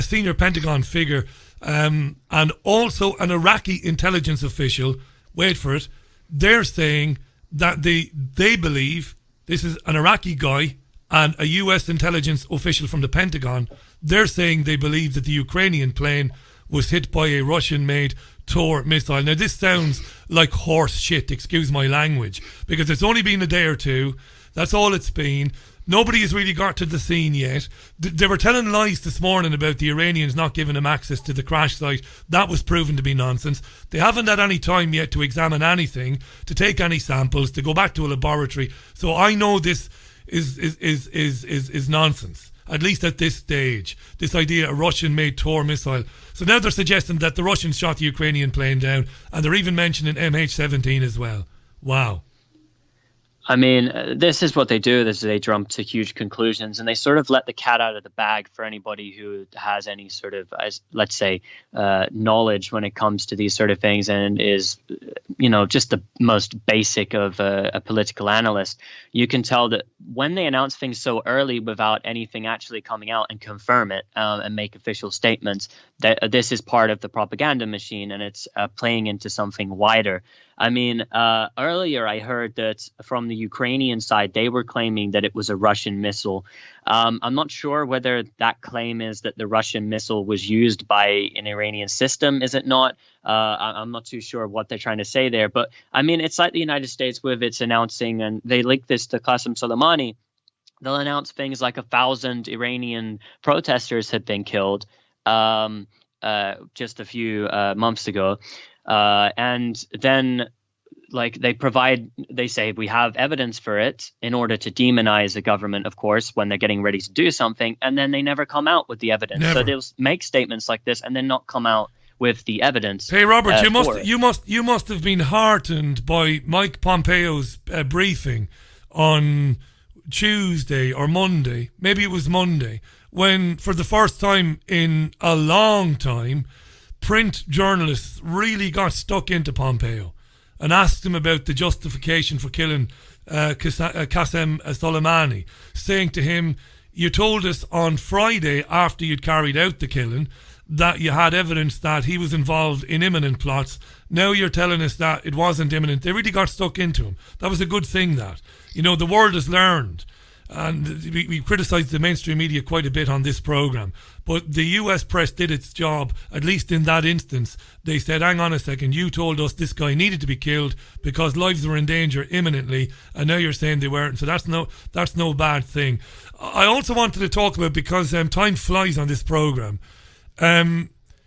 senior Pentagon figure, and also an Iraqi intelligence official. Wait for it. They're saying that they believe, this is an Iraqi guy and a US intelligence official from the Pentagon, they're saying they believe that the Ukrainian plane was hit by a Russian-made Tor missile. Now, this sounds like horse shit, excuse my language, because it's only been a day or two. That's all it's been. Nobody has really got to the scene yet. They were telling lies this morning about the Iranians not giving them access to the crash site. That was proven to be nonsense. They haven't had any time yet to examine anything, to take any samples, to go back to a laboratory. So I know this is nonsense, at least at this stage. This idea, a Russian-made Tor missile. So now they're suggesting that the Russians shot the Ukrainian plane down, and they're even mentioning MH17 as well. Wow. I mean, this is what they do. They jump to huge conclusions, and they sort of let the cat out of the bag for anybody who has any sort of, let's say, knowledge when it comes to these sort of things, and is, just the most basic of a political analyst. You can tell that when they announce things so early without anything actually coming out and confirm it and make official statements, that this is part of the propaganda machine, and it's playing into something wider. I mean, earlier I heard that from the Ukrainian side, they were claiming that it was a Russian missile. I'm not sure whether that claim is that the Russian missile was used by an Iranian system. Is it not? I'm not too sure what they're trying to say there. But I mean, it's like the United States with its announcing, and they link this to Qasem Soleimani. They'll announce things like 1,000 Iranian protesters had been killed just a few months ago. And then they say we have evidence for it in order to demonize the government, of course, when they're getting ready to do something. And then they never come out with the evidence. Never. So they'll make statements like this and then not come out with the evidence. Hey, Robert, you must have been heartened by Mike Pompeo's briefing on Tuesday or Monday. Maybe it was Monday, when for the first time in a long time, print journalists really got stuck into Pompeo and asked him about the justification for killing Qasem Soleimani, saying to him, you told us on Friday after you'd carried out the killing that you had evidence that he was involved in imminent plots. Now you're telling us that it wasn't imminent. They really got stuck into him. That was a good thing, that. The world has learned. And we criticised the mainstream media quite a bit on this programme. But the US press did its job, at least in that instance. They said, hang on a second, you told us this guy needed to be killed because lives were in danger imminently, and now you're saying they weren't. So that's no bad thing. I also wanted to talk about, because time flies on this programme,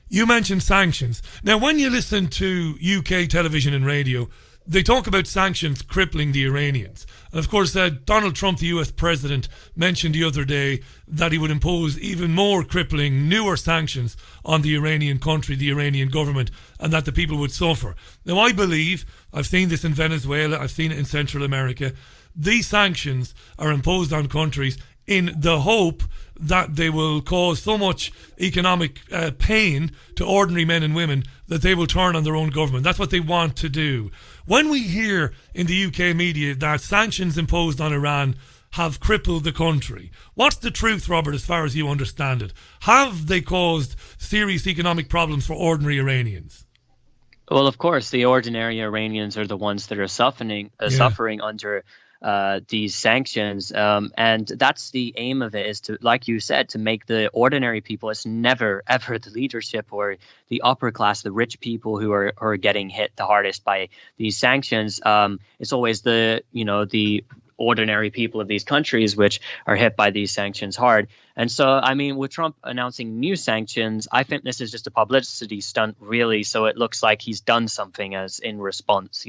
you mentioned sanctions. Now, when you listen to UK television and radio, they talk about sanctions crippling the Iranians. And of course, Donald Trump, the US president, mentioned the other day that he would impose even more crippling, newer sanctions on the Iranian country, the Iranian government, and that the people would suffer. Now, I believe, I've seen this in Venezuela, I've seen it in Central America, these sanctions are imposed on countries in the hope that they will cause so much economic pain to ordinary men and women that they will turn on their own government. That's what they want to do. When we hear in the UK media that sanctions imposed on Iran have crippled the country, what's the truth, Robert, as far as you understand it? Have they caused serious economic problems for ordinary Iranians? Well, of course, the ordinary Iranians are the ones that are suffering under these sanctions, and that's the aim of it, is to, like you said, to make the ordinary people. It's never ever the leadership or the upper class, the rich people who are getting hit the hardest by these sanctions. It's always the ordinary people of these countries which are hit by these sanctions hard. And so, I mean, with Trump announcing new sanctions, I think this is just a publicity stunt, really. So it looks like he's done something as in response,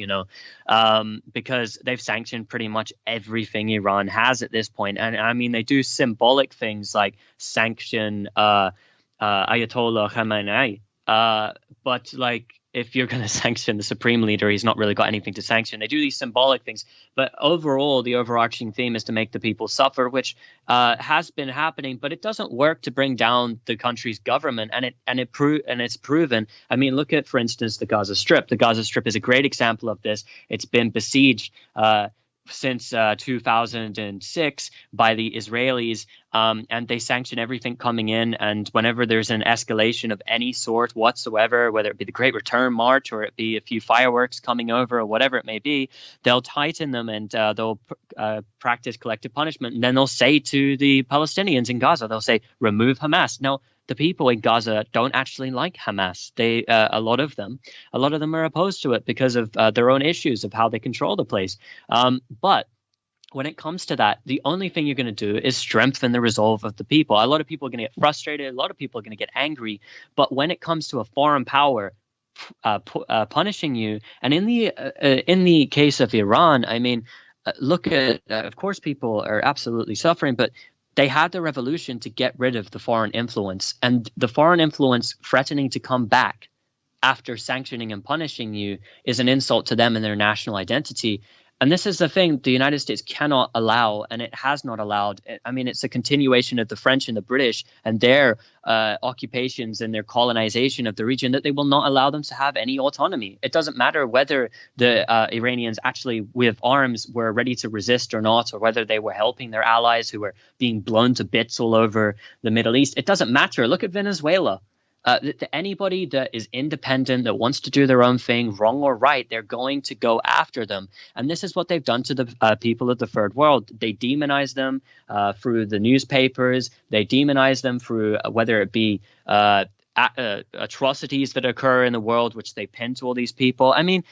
because they've sanctioned pretty much everything Iran has at this point. And I mean, they do symbolic things like sanction Ayatollah Khamenei. But like, if you're going to sanction the supreme leader, he's not really got anything to sanction. They do these symbolic things, but overall, the overarching theme is to make the people suffer, which has been happening. But it doesn't work to bring down the country's government, and it's proven. I mean, look at, for instance, the Gaza Strip. The Gaza Strip is a great example of this. It's been besieged since 2006 by the Israelis, and they sanction everything coming in. And whenever there's an escalation of any sort whatsoever, whether it be the Great Return March or it be a few fireworks coming over or whatever it may be, they'll tighten them and they'll practice collective punishment. And then they'll say to the Palestinians in Gaza, they'll say, remove Hamas. Now, the people in Gaza don't actually like Hamas. They, a lot of them are opposed to it because of their own issues of how they control the place. But when it comes to that, the only thing you're going to do is strengthen the resolve of the people. A lot of people are going to get frustrated. A lot of people are going to get angry. But when it comes to a foreign power punishing you, and in the case of Iran, I mean, look at, of course, people are absolutely suffering, but they had the revolution to get rid of the foreign influence, and the foreign influence threatening to come back after sanctioning and punishing you is an insult to them and their national identity. And this is the thing the United States cannot allow, and it has not allowed. I mean, it's a continuation of the French and the British and their occupations and their colonization of the region, that they will not allow them to have any autonomy. It doesn't matter whether the Iranians actually with arms were ready to resist or not, or whether they were helping their allies who were being blown to bits all over the Middle East. It doesn't matter. Look at Venezuela. Anybody that is independent, that wants to do their own thing, wrong or right, they're going to go after them. And this is what they've done to the people of the third world. They demonize them through the newspapers. They demonize them through whether it be atrocities that occur in the world, which they pin to all these people. I mean,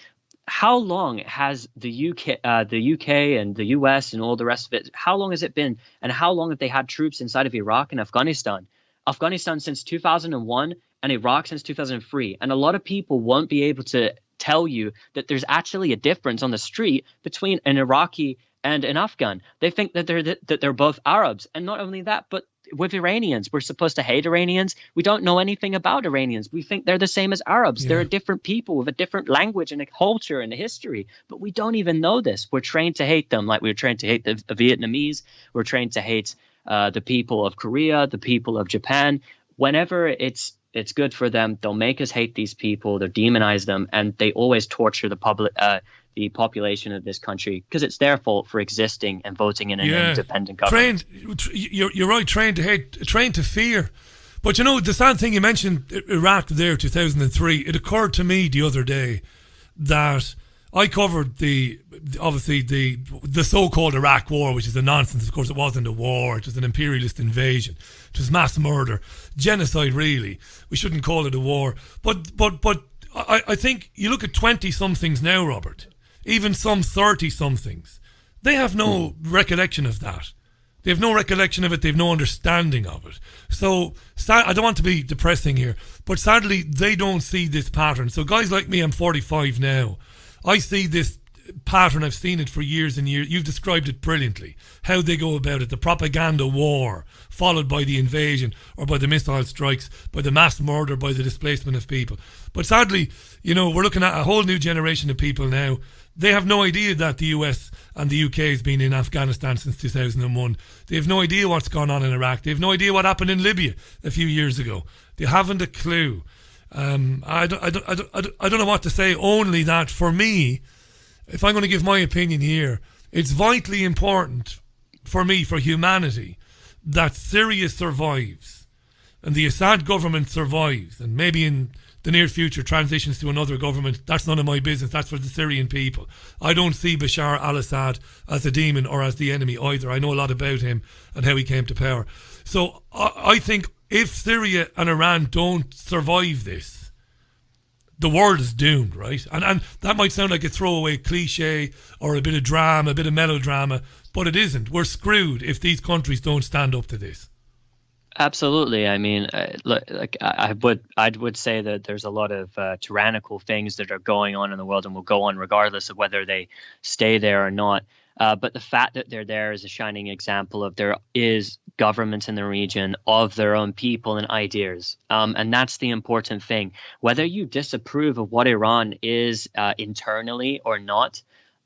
how long has the UK and the US and all the rest of it, how long has it been? And how long have they had troops inside of Iraq and Afghanistan? Afghanistan since 2001 and Iraq since 2003. And a lot of people won't be able to tell you that there's actually a difference on the street between an Iraqi and an Afghan. They think that they're both Arabs. And not only that, but with Iranians, we're supposed to hate Iranians. We don't know anything about Iranians. We think they're the same as Arabs. Yeah. They're a different people with a different language and a culture and a history. But we don't even know this. We're trained to hate them like we were trained to hate the Vietnamese. We're trained to hate the people of Korea, the people of Japan. Whenever it's good for them, they'll make us hate these people. They'll demonize them, and they always torture the population of this country because it's their fault for existing and voting in an independent government. You're right. Trained to hate, trained to fear. But you know, the sad thing, you mentioned Iraq there, 2003. It occurred to me the other day that I covered the so-called Iraq War, which is a nonsense. Of course, it wasn't a war. It was an imperialist invasion. It was mass murder, genocide. Really, we shouldn't call it a war. But I think you look at 20-somethings now, Robert. Even some 30-somethings, they have no recollection of that. They have no recollection of it. They have no understanding of it. So I don't want to be depressing here, but sadly, they don't see this pattern. So guys like me, I'm 45 now. I see this pattern. I've seen it for years and years. You've described it brilliantly. How they go about it. The propaganda war, followed by the invasion or by the missile strikes, by the mass murder, by the displacement of people. But sadly, you know, we're looking at a whole new generation of people now. They have no idea that the US and the UK has been in Afghanistan since 2001. They have no idea what's gone on in Iraq. They have no idea what happened in Libya a few years ago. They haven't a clue. I don't know what to say, only that for me, if I'm going to give my opinion here, it's vitally important for me, for humanity, that Syria survives and the Assad government survives, and maybe in the near future transitions to another government. That's none of my business. That's for the Syrian people. I don't see Bashar al-Assad as a demon or as the enemy either. I know a lot about him and how he came to power. So I think if Syria and Iran don't survive this, the world is doomed, right? And that might sound like a throwaway cliche or a bit of drama, a bit of melodrama, but it isn't. We're screwed if these countries don't stand up to this. Absolutely. I mean, I would say that there's a lot of tyrannical things that are going on in the world and will go on regardless of whether they stay there or not. But the fact that they're there is a shining example of there is governments in the region of their own people and ideas. And that's the important thing. Whether you disapprove of what Iran is internally or not,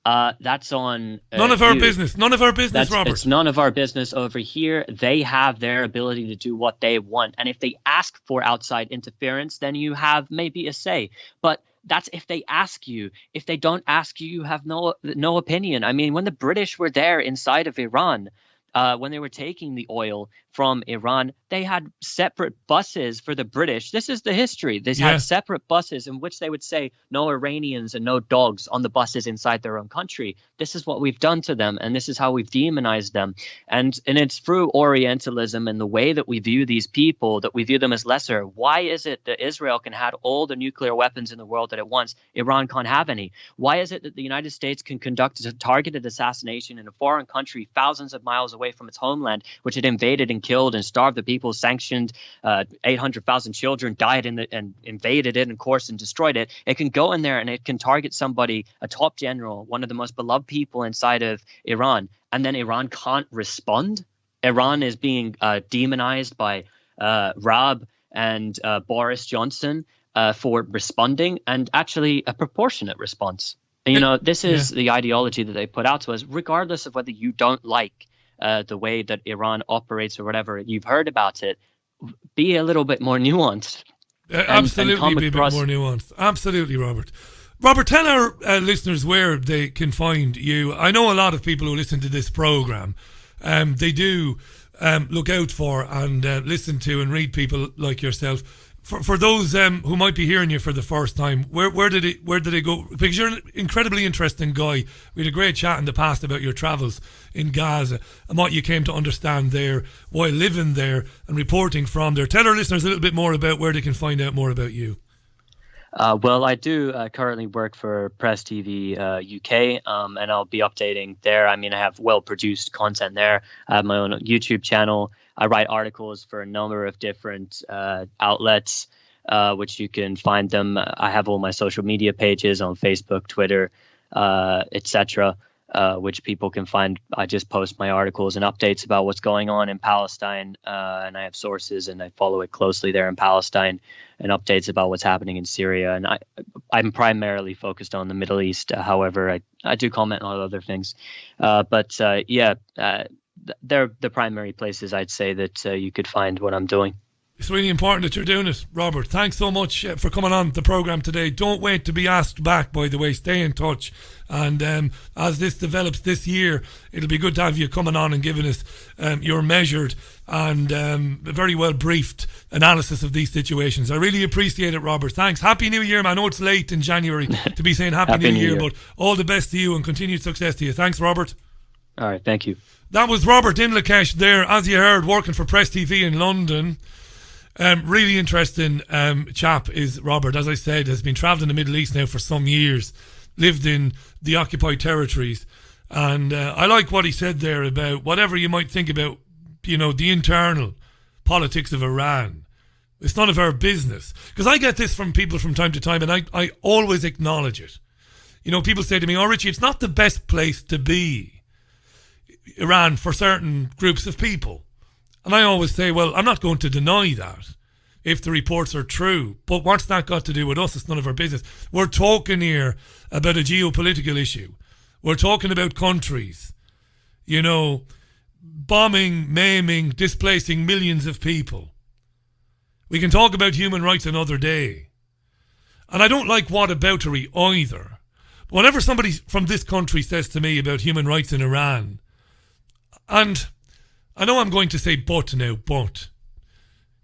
that's on none of our business. None of our business, Robert. It's none of our business over here. They have their ability to do what they want. And if they ask for outside interference, then you have maybe a say. But that's if they ask you. If they don't ask you, you have no opinion. I mean, when the British were there inside of Iran, when they were taking the oil from Iran, they had separate buses for the British. This is the history. They had separate buses in which they would say no Iranians and no dogs on the buses inside their own country. This is what we've done to them, and this is how we've demonized them. And it's through Orientalism and the way that we view these people, that we view them as lesser. Why is it that Israel can have all the nuclear weapons in the world at once? Iran can't have any. Why is it that the United States can conduct a targeted assassination in a foreign country thousands of miles away from its homeland, which it invaded and killed and starved the people, sanctioned 800,000 children, died and invaded it, and of course, and destroyed it? It can go in there and it can target somebody, a top general, one of the most beloved people inside of Iran, and then Iran can't respond. Iran is being demonized by Raab and Boris Johnson for responding, and actually a proportionate response. And, this is the ideology that they put out to us, regardless of whether you don't like the way that Iran operates or whatever. You've heard about it. Be a little bit more nuanced. Absolutely, be a bit more nuanced. Absolutely, Robert. Robert, tell our listeners where they can find you. I know a lot of people who listen to this program, they do look out for and listen to and read people like yourself. For those who might be hearing you for the first time, where did they go? Because you're an incredibly interesting guy. We had a great chat in the past about your travels in Gaza and what you came to understand there while living there and reporting from there. Tell our listeners a little bit more about where they can find out more about you. Well, I do currently work for Press TV UK, and I'll be updating there. I mean, I have well-produced content there. I have my own YouTube channel. I write articles for a number of different outlets, which you can find them. I have all my social media pages on Facebook, Twitter, etc., which people can find. I just post my articles and updates about what's going on in Palestine, and I have sources and I follow it closely there in Palestine, and updates about what's happening in Syria. And I'm primarily focused on the Middle East. However, I do comment on other things. They're the primary places I'd say that you could find what I'm doing. It's really important that you're doing it, Robert. Thanks so much for coming on the programme today. Don't wait to be asked back, by the way. Stay in touch. And as this develops this year, it'll be good to have you coming on and giving us your measured and very well briefed analysis of these situations. I really appreciate it, Robert. Thanks. Happy New Year, man. I know it's late in January to be saying Happy New Year, but all the best to you and continued success to you. Thanks, Robert. All right, thank you. That was Robert Inlakesh there, as you heard, working for Press TV in London. Really interesting chap is Robert. As I said, has been travelling the Middle East now for some years, lived in the occupied territories, and I like what he said there about whatever you might think about, the internal politics of Iran. It's none of our business. Because I get this from people from time to time, and I always acknowledge it. People say to me, "Oh, Richie, it's not the best place to be, Iran, for certain groups of people." And I always say, well, I'm not going to deny that if the reports are true. But what's that got to do with us? It's none of our business. We're talking here about a geopolitical issue. We're talking about countries, bombing, maiming, displacing millions of people. We can talk about human rights another day. And I don't like whataboutery either. But whenever somebody from this country says to me about human rights in Iran, and I know I'm going to say but now, but.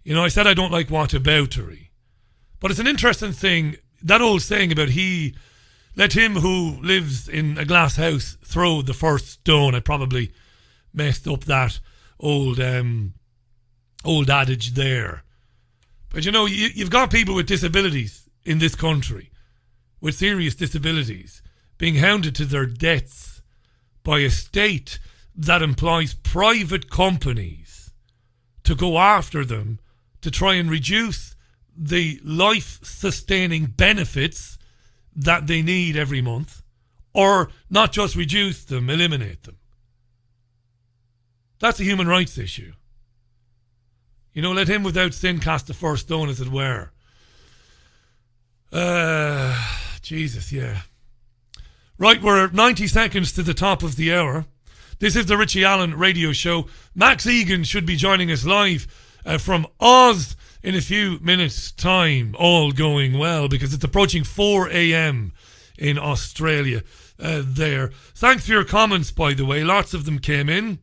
I said I don't like whataboutery. But it's an interesting thing, that old saying about let him who lives in a glass house throw the first stone. I probably messed up that old adage there. But you've got people with disabilities in this country, with serious disabilities, being hounded to their deaths by a state that employs private companies to go after them to try and reduce the life-sustaining benefits that they need every month, or not just reduce them, eliminate them. That's a human rights issue. Let him without sin cast the first stone, as it were. Jesus, yeah. Right, we're 90 seconds to the top of the hour. This is the Richie Allen Radio Show. Max Egan should be joining us live from Oz in a few minutes' time, all going well, because it's approaching 4 a.m. in Australia there. Thanks for your comments, by the way. Lots of them came in.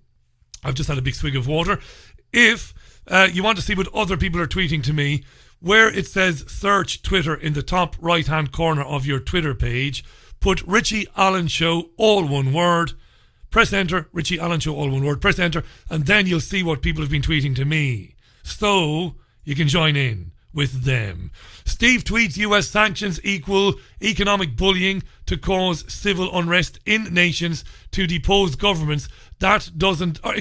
I've just had a big swig of water. If you want to see what other people are tweeting to me, where it says search Twitter in the top right-hand corner of your Twitter page, put Richie Allen Show, all one word. Press enter, Richie Allen Show, all one word. Press enter, and then you'll see what people have been tweeting to me. So you can join in with them. Steve tweets US sanctions equal economic bullying to cause civil unrest in nations to depose governments. That doesn't... let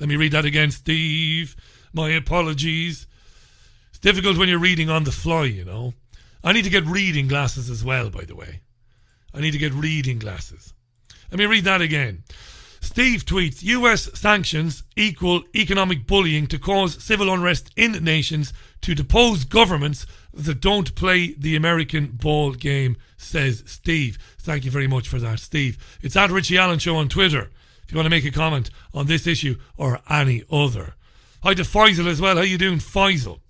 me read that again, Steve. My apologies. It's difficult when you're reading on the fly, I need to get reading glasses as well, by the way. I need to get reading glasses. Let me read that again. Steve tweets, US sanctions equal economic bullying to cause civil unrest in nations to depose governments. that don't play the American ball game, says Steve. Thank you very much for that, Steve. It's at Richie Allen Show on Twitter if you want to make a comment on this issue or any other. Hi to Faisal as well. How you doing, Faisal?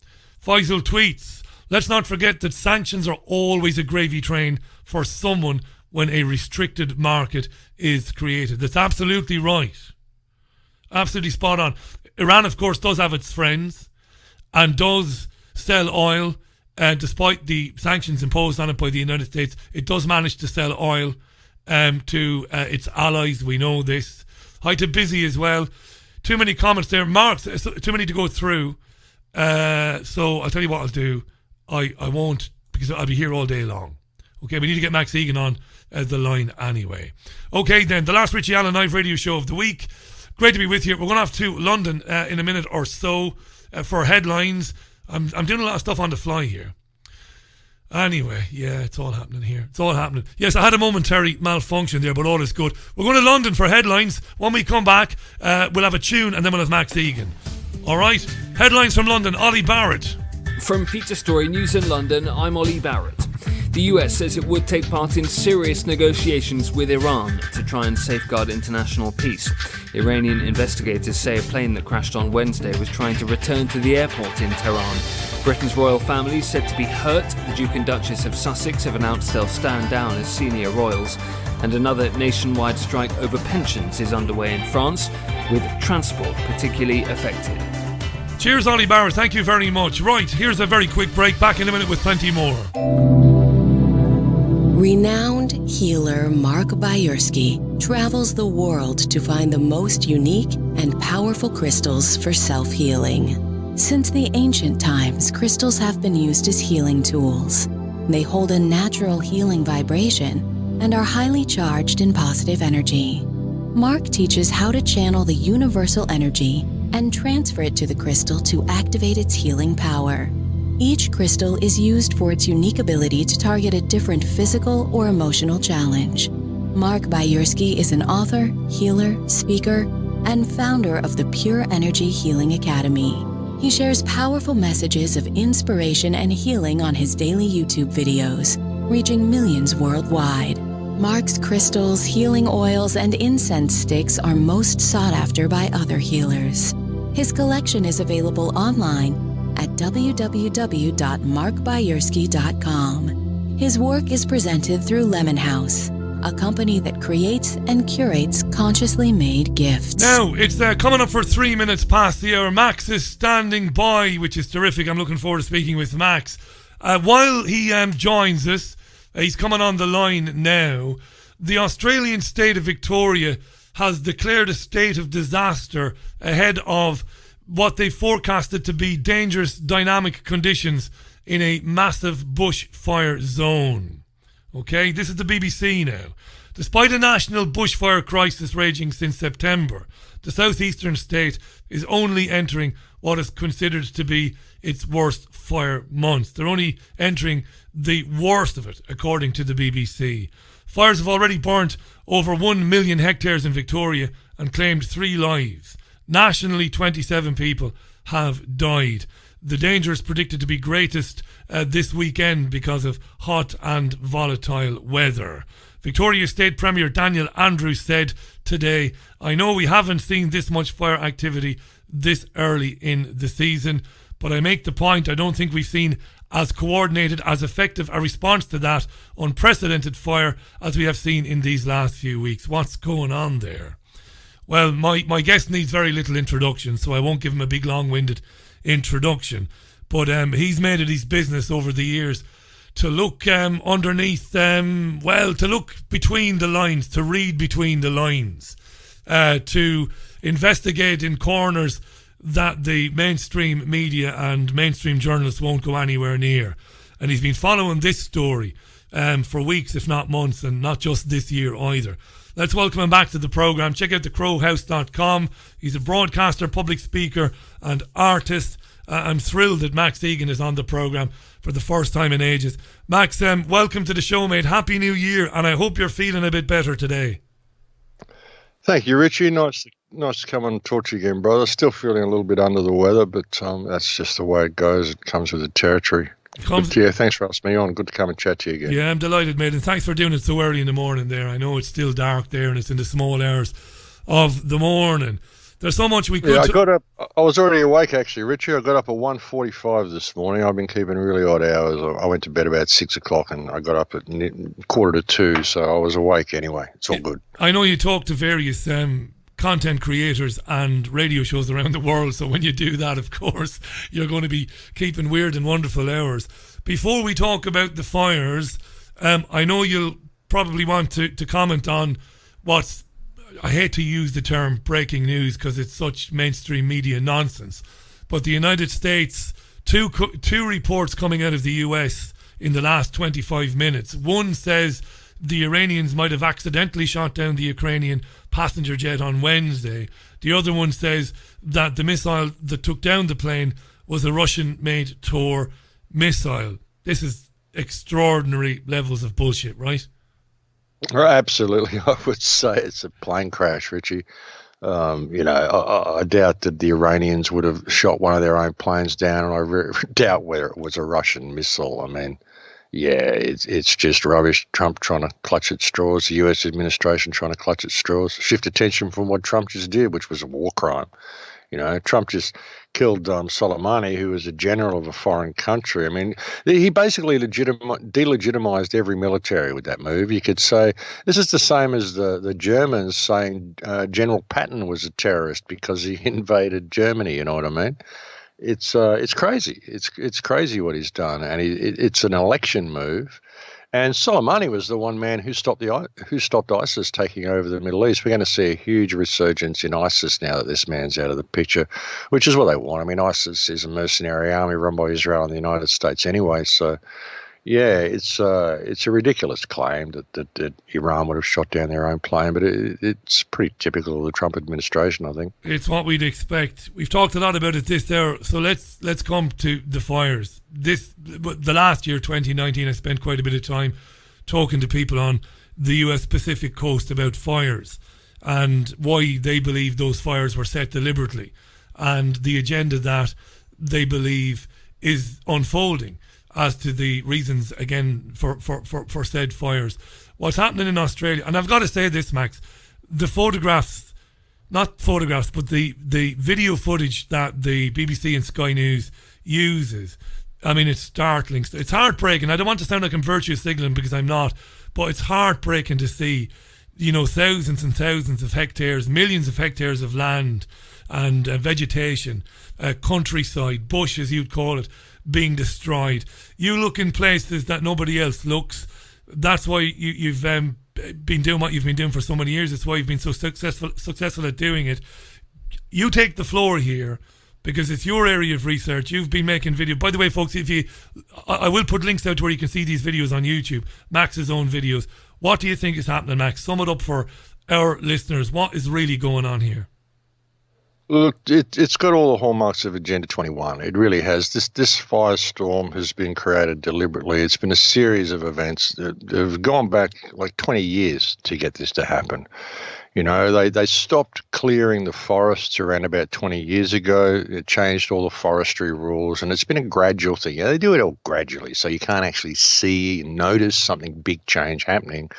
Faisal tweets, let's not forget that sanctions are always a gravy train for someone when a restricted market is created. That's absolutely right. Absolutely spot on. Iran, of course, does have its friends and does sell oil. Despite the sanctions imposed on it by the United States, it does manage to sell oil to its allies. We know this. Hi to Busy as well. Too many comments there. Mark, too many to go through. So I'll tell you what I'll do. I won't, because I'll be here all day long. Okay, we need to get Max Egan on the line anyway. Okay, then, the last Richie Allen Live radio show of the week. Great to be with you. We're going off to London in a minute or so for headlines. I'm doing a lot of stuff on the fly here. Anyway, yeah, it's all happening here. It's all happening. Yes, I had a momentary malfunction there, but all is good. We're going to London for headlines. When we come back, we'll have a tune and then we'll have Max Egan. All right? Headlines from London, Ollie Barrett. From Feature Story News in London, I'm Ollie Barrett. The US says it would take part in serious negotiations with Iran to try and safeguard international peace. Iranian investigators say a plane that crashed on Wednesday was trying to return to the airport in Tehran. Britain's royal family is said to be hurt. The Duke and Duchess of Sussex have announced they'll stand down as senior royals. And another nationwide strike over pensions is underway in France, with transport particularly affected. Cheers, Ollie Barrett. Thank you very much. Right, here's a very quick break. Back in a minute with plenty more. Renowned healer Mark Bayersky travels the world to find the most unique and powerful crystals for self-healing. Since the ancient times, crystals have been used as healing tools. They hold a natural healing vibration and are highly charged in positive energy. Mark teaches how to channel the universal energy and transfer it to the crystal to activate its healing power. Each crystal is used for its unique ability to target a different physical or emotional challenge. Mark Bayersky is an author, healer, speaker, and founder of the Pure Energy Healing Academy. He shares powerful messages of inspiration and healing on his daily YouTube videos, reaching millions worldwide. Mark's crystals, healing oils, and incense sticks are most sought after by other healers. His collection is available online at www.markbayersky.com. His work is presented through Lemon House, a company that creates and curates consciously made gifts. Now, it's coming up for 3 minutes past the hour. Max is standing by, which is terrific. I'm looking forward to speaking with Max. While he joins us, he's coming on the line now. The Australian state of Victoria has declared a state of disaster ahead of what they forecasted to be dangerous dynamic conditions in a massive bushfire zone. Okay, this is the BBC now. Despite a national bushfire crisis raging since September, the southeastern state is only entering what is considered to be its worst fire months. They're only entering the worst of it, according to the BBC. Fires have already burnt over 1 million hectares in Victoria and claimed 3 lives. Nationally, 27 people have died. The danger is predicted to be greatest this weekend because of hot and volatile weather. Victoria State Premier Daniel Andrews said today, "I know we haven't seen this much fire activity this early in the season, but I make the point I don't think we've seen as coordinated, as effective a response to that unprecedented fire as we have seen in these last few weeks." What's going on there? Well, my guest needs very little introduction, so I won't give him a big long-winded introduction. But he's made it his business over the years to look underneath, to look between the lines, to read between the lines, to investigate in corners that the mainstream media and mainstream journalists won't go anywhere near. And he's been following this story for weeks, if not months, and not just this year either. Let's welcome him back to the programme. Check out thecrowhouse.com. He's a broadcaster, public speaker and artist. I'm thrilled that Max Egan is on the programme for the first time in ages. Max, welcome to the show, mate. Happy New Year, and I hope you're feeling a bit better today. Thank you, Richie. Nice to come and talk to you again, brother. Still feeling a little bit under the weather, but that's just the way it goes. It comes with the territory. Yeah, thanks for asking me on. Good to come and chat to you again. Yeah, I'm delighted, mate, and thanks for doing it so early in the morning there. I know it's still dark there and it's in the small hours of the morning. There's so much we could... Yeah, I got up... I was already awake, actually, Richie. I got up at 1:45 this morning. I've been keeping really odd hours. I went to bed about 6 o'clock and I got up at 1:45, so I was awake anyway. It's all good. I know you talk to various content creators and radio shows around the world, so when you do that, of course, you're going to be keeping weird and wonderful hours. Before we talk about the fires, I know you'll probably want to comment on what's... I hate to use the term breaking news because it's such mainstream media nonsense, but the United States, two reports coming out of the US in the last 25 minutes. One says the Iranians might have accidentally shot down the Ukrainian passenger jet on Wednesday. The other one says that the missile that took down the plane was a Russian-made Tor missile. This is extraordinary levels of bullshit, right? Absolutely, I would say it's a plane crash, Richie. I doubt that the Iranians would have shot one of their own planes down, and I doubt whether it was a Russian missile. I mean, yeah, it's just rubbish. Trump trying to clutch at straws, the US administration trying to clutch at straws, shift attention from what Trump just did, which was a war crime. Trump just killed Soleimani, who was a general of a foreign country. I mean, he basically delegitimized every military with that move. You could say this is the same as the Germans saying General Patton was a terrorist because he invaded Germany. You know what I mean? It's crazy. It's crazy what he's done, and it's an election move. And Soleimani was the one man who stopped ISIS taking over the Middle East. We're going to see a huge resurgence in ISIS now that this man's out of the picture, which is what they want. I mean, ISIS is a mercenary army run by Israel and the United States anyway. So, yeah, it's a ridiculous claim that Iran would have shot down their own plane, but it's pretty typical of the Trump administration, I think. It's what we'd expect. We've talked a lot about it this there, so let's come to the fires. The last year, 2019, I spent quite a bit of time talking to people on the US Pacific coast about fires and why they believe those fires were set deliberately and the agenda that they believe is unfolding as to the reasons, again, for said fires. What's happening in Australia, and I've got to say this, Max, the not photographs, but the video footage that the BBC and Sky News uses, I mean, it's startling. It's heartbreaking. I don't want to sound like I'm virtue signaling because I'm not, but it's heartbreaking to see, thousands and thousands of hectares, millions of hectares of land and vegetation, countryside, bush as you'd call it, being destroyed. You look in places that nobody else looks. That's why you've been doing what you've been doing for so many years. It's why you've been so successful at doing it. You take the floor here because it's your area of research. You've been making video. By the way, folks, I will put links out to where you can see these videos on YouTube, Max's own videos. What do you think is happening, Max? Sum it up for our listeners. What is really going on here? Look, it's got all the hallmarks of Agenda 21. It really has. This firestorm has been created deliberately. It's been a series of events that have gone back like 20 years to get this to happen. They stopped clearing the forests around about 20 years ago. It changed all the forestry rules, and it's been a gradual thing. They do it all gradually, so you can't actually notice something big change happening.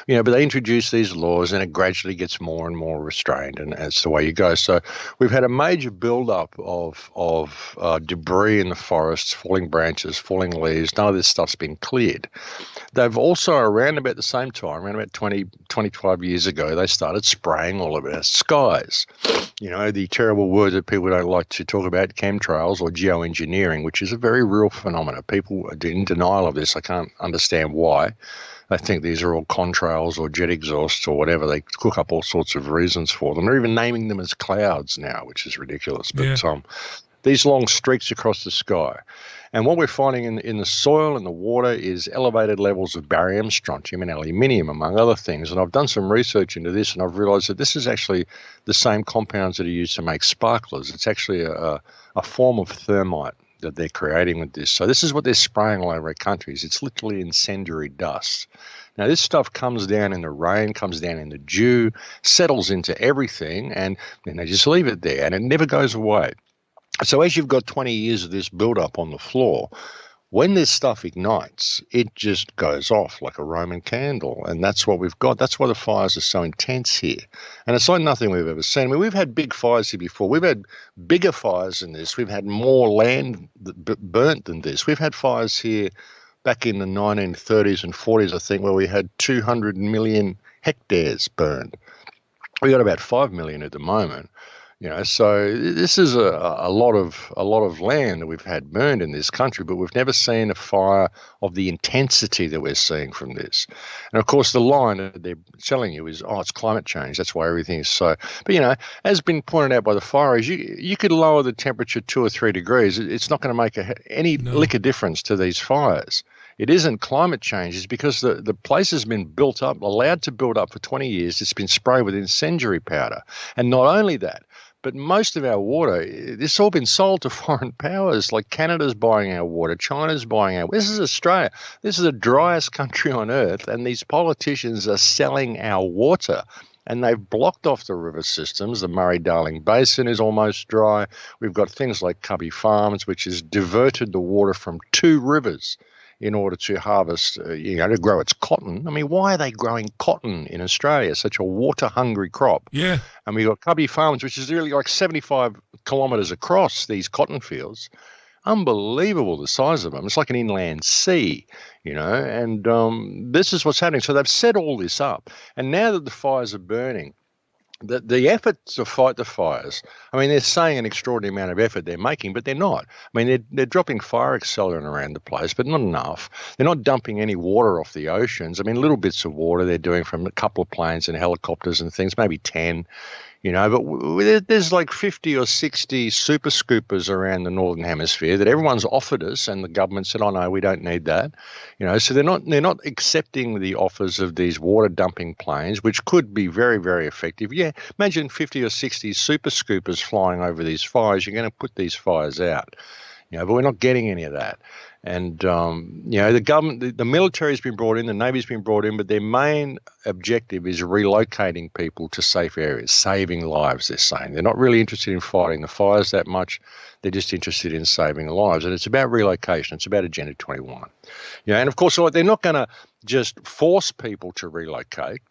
But they introduce these laws, and it gradually gets more and more restrained, and that's the way you go. So we've had a major build-up of debris in the forests, falling branches, falling leaves. None of this stuff's been cleared. They've also, around about the same time, around about 25 years ago, they started spraying all of our skies. The terrible word that people don't like to talk about, chemtrails or geoengineering, which is a very real phenomenon. People are in denial of this. I can't understand why. They think these are all contrails or jet exhausts or whatever. They cook up all sorts of reasons for them. They're even naming them as clouds now, which is ridiculous. But these long streaks across the sky. And what we're finding in the soil and the water is elevated levels of barium, strontium, and aluminium, among other things. And I've done some research into this, and I've realized that this is actually the same compounds that are used to make sparklers. It's actually a form of thermite that they're creating with this. So this is what they're spraying all over our countries. It's literally incendiary dust. Now, this stuff comes down in the rain, comes down in the dew, settles into everything, and then they just leave it there, and it never goes away. So as you've got 20 years of this build-up on the floor, when this stuff ignites, it just goes off like a Roman candle. And that's what we've got. That's why the fires are so intense here. And it's like nothing we've ever seen. I mean, we've had big fires here before. We've had bigger fires than this. We've had more land burnt than this. We've had fires here back in the 1930s and 40s, I think, where we had 200 million hectares burned. We got about 5 million at the moment. So this is a lot of land that we've had burned in this country, but we've never seen a fire of the intensity that we're seeing from this. And of course, the line that they're telling you is, it's climate change. That's why everything is so. But as been pointed out by the fires, you could lower the temperature 2 or 3 degrees. It's not going to make any lick of difference to these fires. It isn't climate change. It's because the place has been built up, allowed to build up for 20 years. It's been sprayed with incendiary powder. And not only that, but most of our water, this has all been sold to foreign powers. Like Canada's buying our water, China's buying our water. This is Australia. This is the driest country on earth, and these politicians are selling our water. And they've blocked off the river systems. The Murray-Darling Basin is almost dry. We've got things like Cubby Farms, which has diverted the water from 2 rivers in order to harvest, to grow its cotton. I mean, why are they growing cotton in Australia, such a water-hungry crop? Yeah. And we've got Cubby Farms, which is really like 75 kilometres across these cotton fields. Unbelievable, the size of them. It's like an inland sea, and this is what's happening. So they've set all this up. And now that the fires are burning, the effort to fight the fires, I mean, they're saying an extraordinary amount of effort they're making, but they're not. I mean, they're dropping fire accelerant around the place, but not enough. They're not dumping any water off the oceans. I mean, little bits of water they're doing from a couple of planes and helicopters and things, maybe 10. But there's like 50 or 60 super scoopers around the Northern Hemisphere that everyone's offered us, and the government said, "Oh no, we don't need that." So they're not accepting the offers of these water dumping planes, which could be very, very effective. Yeah, imagine 50 or 60 super scoopers flying over these fires. You're going to put these fires out, but we're not getting any of that. And, the government, the military has been brought in, the Navy's been brought in, but their main objective is relocating people to safe areas, saving lives, they're saying. They're not really interested in fighting the fires that much. They're just interested in saving lives. And it's about relocation. It's about Agenda 21. And of course, they're not going to just force people to relocate.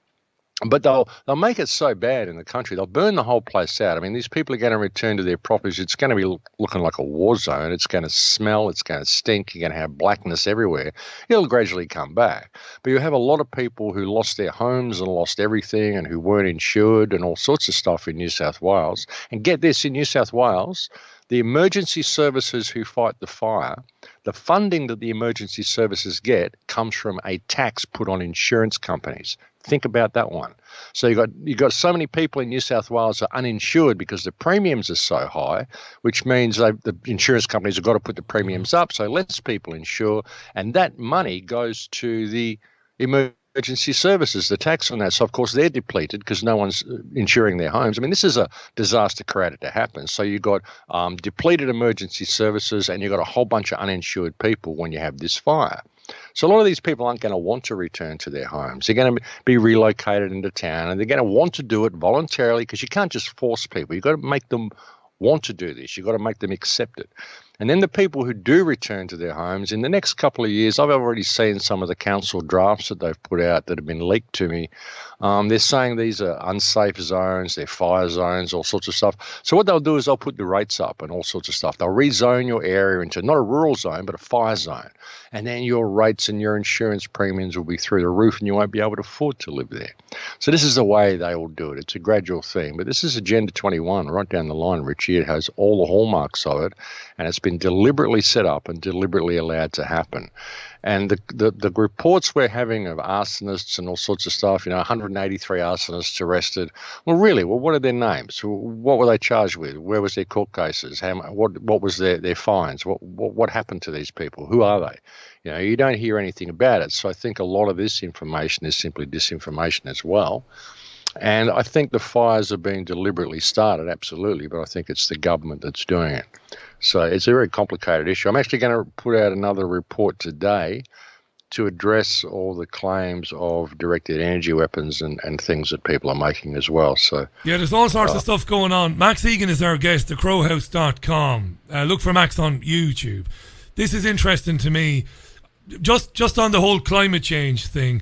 But they'll make it so bad in the country, they'll burn the whole place out. I mean, these people are going to return to their properties. It's going to be looking like a war zone. It's going to smell. It's going to stink. You're going to have blackness everywhere. It'll gradually come back. But you have a lot of people who lost their homes and lost everything and who weren't insured and all sorts of stuff in New South Wales. And get this, in New South Wales, the emergency services who fight the fire, the funding that the emergency services get comes from a tax put on insurance companies. Think about that one. So you got so many people in New South Wales are uninsured because the premiums are so high, which means the insurance companies have got to put the premiums up, so less people insure, and that money goes to the emergency services, the tax on that. So, of course, they're depleted because no one's insuring their homes. I mean, this is a disaster created to happen. So you've got depleted emergency services and you've got a whole bunch of uninsured people when you have this fire. So a lot of these people aren't going to want to return to their homes. They're going to be relocated into town, and they're going to want to do it voluntarily because you can't just force people. You've got to make them want to do this. You've got to make them accept it. And then the people who do return to their homes, in the next couple of years, I've already seen some of the council drafts that they've put out that have been leaked to me. They're saying these are unsafe zones, they're fire zones, all sorts of stuff. So what they'll do is they'll put the rates up and all sorts of stuff. They'll rezone your area into not a rural zone, but a fire zone. And then your rates and your insurance premiums will be through the roof and you won't be able to afford to live there. So this is the way they will do it. It's a gradual thing. But this is Agenda 21 right down the line, Richie. It has all the hallmarks of it, and it's been deliberately set up and deliberately allowed to happen. And the reports we're having of arsonists and all sorts of stuff, 183 arsonists arrested. Well, what are their names? What were they charged with? Where was their court cases? What was their fines? What happened to these people? Who are they? You don't hear anything about it. So I think a lot of this information is simply disinformation as well. And I think the fires are being deliberately started, absolutely, but I think it's the government that's doing it. So it's a very complicated issue. I'm actually going to put out another report today to address all the claims of directed energy weapons and things that people are making as well. So yeah, there's all sorts of stuff going on. Max Egan is our guest, thecrowhouse.com. Look for Max on YouTube. this is interesting to me. Just on the whole climate change thing,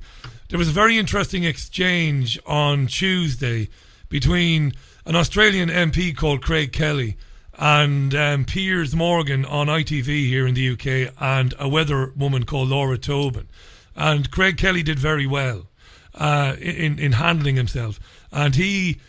there was a very interesting exchange on Tuesday between an Australian MP called Craig Kelly and Piers Morgan on ITV here in the UK, and a weather woman called Laura Tobin. And Craig Kelly did very well in handling himself. And he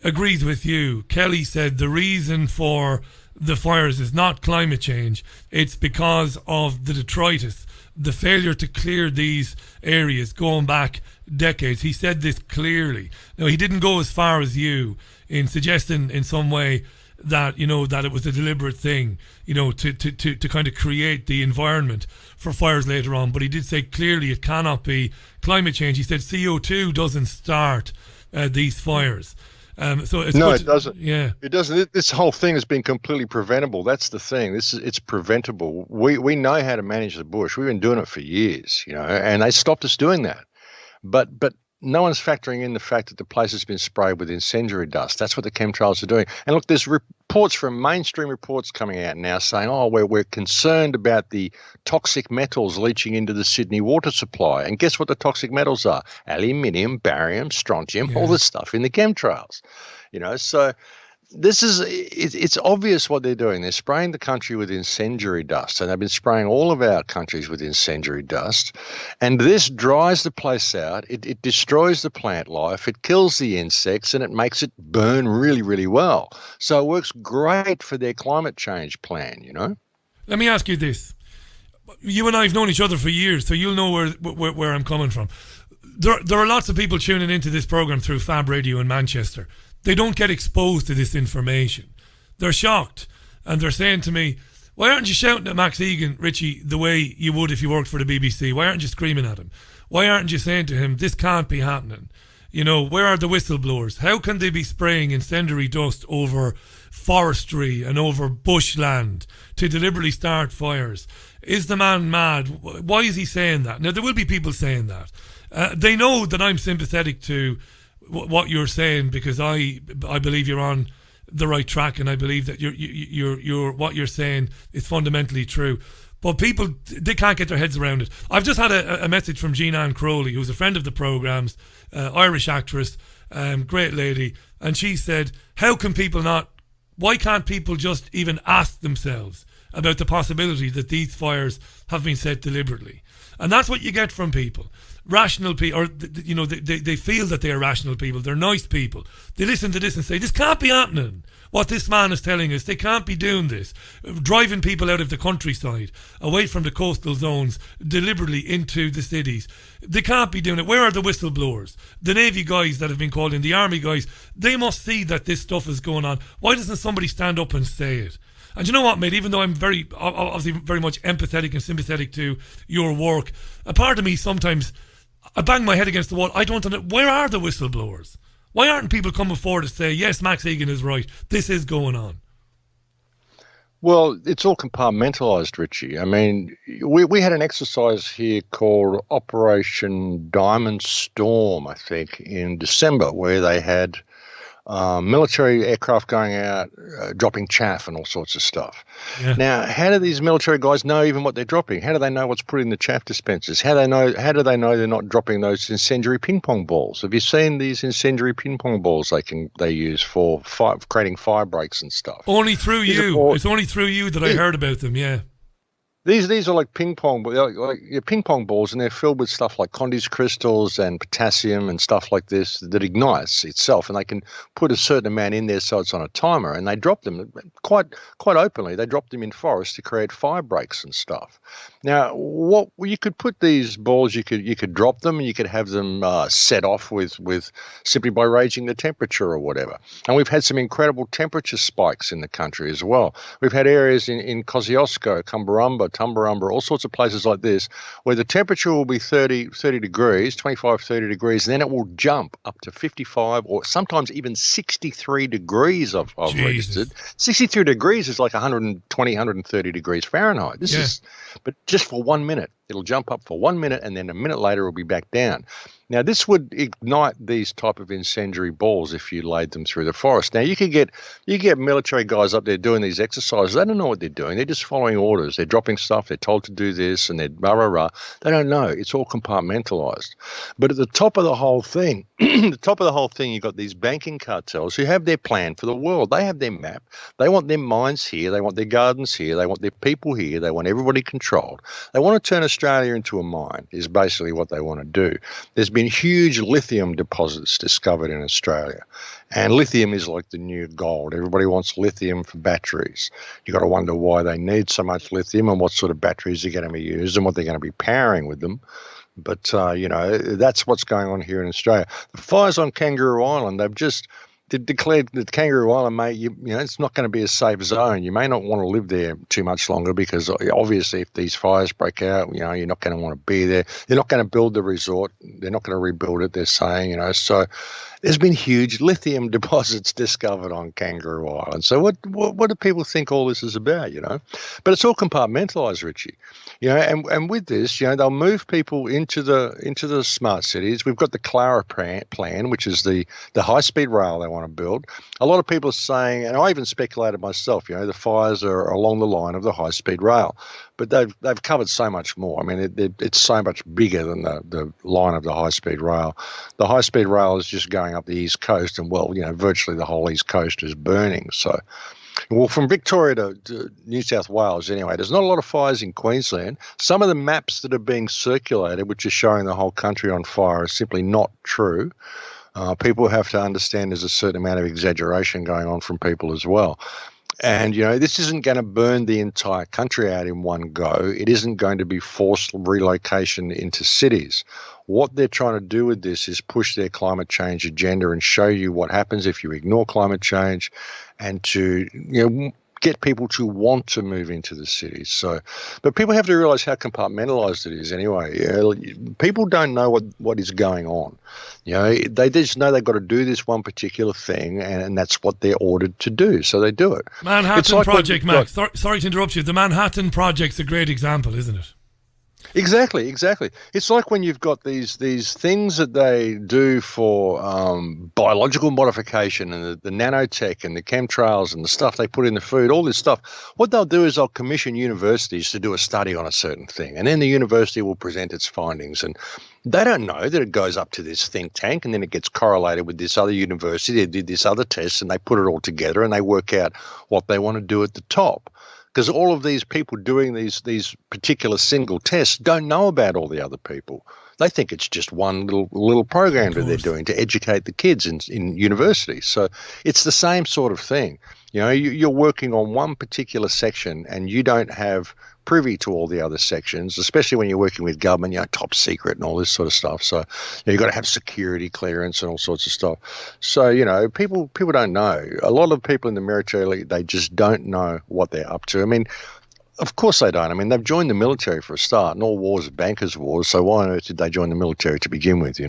agrees with you. Kelly said the reason for the fires is not climate change. It's because of the detritus, the failure to clear these areas going back decades. He said this clearly. Now, he didn't go as far as you in suggesting in some way that, you know, that it was a deliberate thing, you know, to kind of create the environment for fires later on. But he did say clearly it cannot be climate change. He said CO2 doesn't start these fires. So it's no, it doesn't. Yeah, it doesn't. This whole thing has been completely preventable. That's the thing. It's preventable. We know how to manage the bush. We've been doing it for years, you know, and they stopped us doing that. But no one's factoring in the fact that the place has been sprayed with incendiary dust. That's what the chemtrails are doing. And look, there's reports from mainstream reports coming out now saying, oh, we're concerned about the toxic metals leaching into the Sydney water supply. And guess what the toxic metals are? Aluminium, barium, strontium, all this stuff in the chemtrails. You know, so this is, it's obvious what they're doing. They're spraying the country with incendiary dust, and they've been spraying all of our countries with incendiary dust. And this dries the place out. It destroys the plant life. It kills the insects, and it makes it burn really, really well. So it works great for their climate change plan, you know? Let me ask you this. You and I have known each other for years, so you'll know where I'm coming from. There are lots of people tuning into this program through Fab Radio in Manchester. They don't get exposed to this information. They're shocked, and they're saying to me, why aren't you shouting at Max Egan, Richie, the way you would if you worked for the BBC? Why aren't you screaming at him? Why aren't you saying to him, this can't be happening? You know, where are the whistleblowers? How can they be spraying incendiary dust over forestry and over bushland to deliberately start fires? Is the man mad? Why is he saying that? Now, there will be people saying that. They know that I'm sympathetic to what you're saying, because I believe you're on the right track, and I believe that you're what you're saying is fundamentally true. But people, they can't get their heads around it. I've just had a message from Jean Ann Crowley, who's a friend of the program's, Irish actress, great lady, and she said, why can't people just even ask themselves about the possibility that these fires have been set deliberately? And that's what you get from people. Rational people, or, you know, they feel that they are rational people. They're nice people. They listen to this and say, this can't be happening. What this man is telling us, they can't be doing this. Driving people out of the countryside, away from the coastal zones, deliberately into the cities. They can't be doing it. Where are the whistleblowers? The Navy guys that have been called in, the Army guys, they must see that this stuff is going on. Why doesn't somebody stand up and say it? And you know what, mate, even though I'm obviously very much empathetic and sympathetic to your work, a part of me sometimes, I bang my head against the wall. I don't know, where are the whistleblowers? Why aren't people coming forward to say, yes, Max Egan is right, this is going on? Well, it's all compartmentalised, Richie. I mean, we had an exercise here called Operation Diamond Storm, I think, in December, where they had military aircraft going out, dropping chaff and all sorts of stuff. Yeah. Now, how do these military guys know even what they're dropping? How do they know what's put in the chaff dispensers? How do they know they're not dropping those incendiary ping pong balls? Have you seen these incendiary ping pong balls they use for creating fire breaks and stuff? Only through you. It's only through you that I heard about them. Yeah. These are like ping pong balls, and they're filled with stuff like Condy's crystals and potassium and stuff like this that ignites itself, and they can put a certain amount in there so it's on a timer, and they drop them quite openly. They drop them in forests to create fire breaks and stuff. Now, you could put these balls, you could drop them, and you could have them set off with simply by raising the temperature or whatever. And we've had some incredible temperature spikes in the country as well. We've had areas in Kosciuszko, Cumberumba, Tumbarumba, all sorts of places like this, where the temperature will be 30 degrees, 25, 30 degrees, and then it will jump up to 55 or sometimes even 63 degrees I've registered. 63 degrees is like 120, 130 degrees Fahrenheit. But just for 1 minute. It'll jump up for 1 minute, and then a minute later it'll be back down. Now, this would ignite these type of incendiary balls if you laid them through the forest. Now, you get military guys up there doing these exercises. They don't know what they're doing. They're just following orders. They're dropping stuff. They're told to do this, and they're rah-rah-rah. They don't know. It's all compartmentalized. But at the top of the whole thing, you've got these banking cartels who have their plan for the world. They have their map. They want their mines here. They want their gardens here. They want their people here. They want everybody controlled. They want to turn Australia into a mine is basically what they want to do. There's been huge lithium deposits discovered in Australia. And lithium is like the new gold. Everybody wants lithium for batteries. You've got to wonder why they need so much lithium and what sort of batteries they're going to be used and what they're going to be powering with them. But, that's what's going on here in Australia. The fires on Kangaroo Island, they've declared that Kangaroo Island, mate, it's not going to be a safe zone. You may not want to live there too much longer because obviously if these fires break out, you're not going to want to be there. They're not going to build the resort. They're not going to rebuild it, they're saying, so there's been huge lithium deposits discovered on Kangaroo Island. So what do people think all this is about, But it's all compartmentalized, Richie. And with this, they'll move people into the smart cities. We've got the Clara plan, which is the high-speed rail they want to build. A lot of people are saying, and I even speculated myself, the fires are along the line of the high-speed rail. But they've covered so much more. I mean, it's so much bigger than the line of the high-speed rail. The high-speed rail is just going up the east coast, and virtually the whole east coast is burning. So, from Victoria to New South Wales, anyway, there's not a lot of fires in Queensland. Some of the maps that are being circulated, which are showing the whole country on fire, are simply not true. People have to understand there's a certain amount of exaggeration going on from people as well. And, this isn't going to burn the entire country out in one go. It isn't going to be forced relocation into cities. What they're trying to do with this is push their climate change agenda and show you what happens if you ignore climate change and to, get people to want to move into the cities. So, but people have to realize how compartmentalized it is anyway. People don't know what is going on. They just know they've got to do this one particular thing, and that's what they're ordered to do. So they do it. Manhattan Project, Max. Sorry to interrupt you. The Manhattan Project's a great example, isn't it? Exactly. It's like when you've got these things that they do for biological modification and the nanotech and the chemtrails and the stuff they put in the food, all this stuff. What they'll do is they'll commission universities to do a study on a certain thing, and then the university will present its findings, and they don't know that it goes up to this think tank and then it gets correlated with this other university. They did this other test and they put it all together and they work out what they want to do at the top. Because all of these people doing these particular single tests don't know about all the other people. They think it's just one little program that they're doing to educate the kids in universities. So it's the same sort of thing. You're working on one particular section and you don't have privy to all the other sections, especially when you're working with government, top secret and all this sort of stuff. So you've got to have security clearance and all sorts of stuff. So, people don't know. A lot of people in the military, they just don't know what they're up to. I mean, of course they don't. I mean, they've joined the military for a start, and all wars are bankers' wars, so why on earth did they join the military to begin with,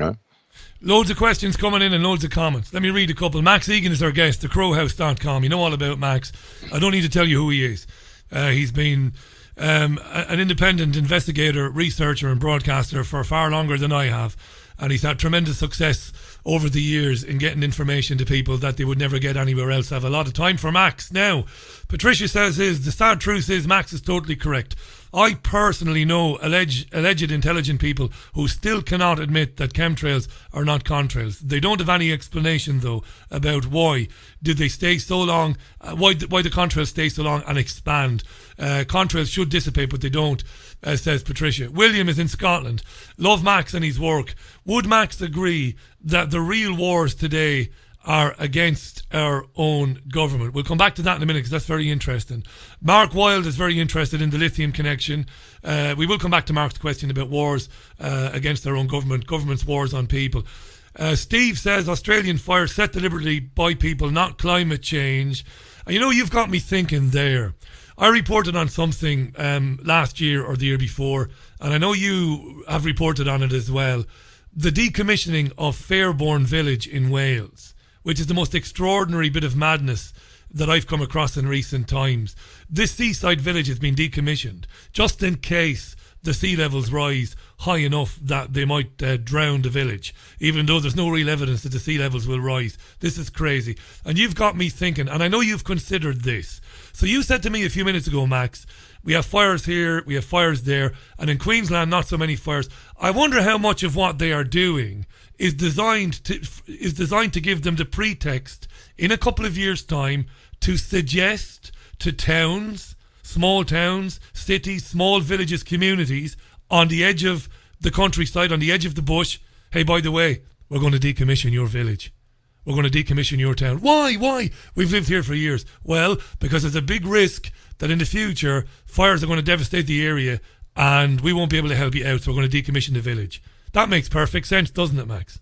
Loads of questions coming in and loads of comments. Let me read a couple. Max Egan is our guest, thecrowhouse.com. You know all about Max. I don't need to tell you who he is. He's been an independent investigator, researcher and broadcaster for far longer than I have, and he's had tremendous success over the years in getting information to people that they would never get anywhere else. I have a lot of time for Max. Now, Patricia says the sad truth is Max is totally correct. I personally know alleged intelligent people who still cannot admit that chemtrails are not contrails. They don't have any explanation, though, about why did they stay so long, why the contrails stay so long and expand. Contrails should dissipate, but they don't, says Patricia. William is in Scotland. Love Max and his work. Would Max agree that the real wars today are against our own government? We'll come back to that in a minute because that's very interesting. Mark Wilde is very interested in the lithium connection. We will come back to Mark's question about wars against our own government's wars on people. Steve says Australian fire set deliberately by people, not climate change. You've got me thinking there. I reported on something last year or the year before, and I know you have reported on it as well. The decommissioning of Fairborn Village in Wales, which is the most extraordinary bit of madness that I've come across in recent times. This seaside village has been decommissioned just in case the sea levels rise high enough that they might drown the village, even though there's no real evidence that the sea levels will rise. This is crazy. And you've got me thinking, and I know you've considered this. So you said to me a few minutes ago, Max, we have fires here, we have fires there, and in Queensland, not so many fires. I wonder how much of what they are doing is designed to give them the pretext in a couple of years' time to suggest to towns, small towns, cities, small villages, communities on the edge of the countryside, on the edge of the bush, hey, by the way, we're going to decommission your village. We're going to decommission your town. Why? We've lived here for years. Well, because there's a big risk that in the future, fires are going to devastate the area and we won't be able to help you out, so we're going to decommission the village. That makes perfect sense, doesn't it, Max?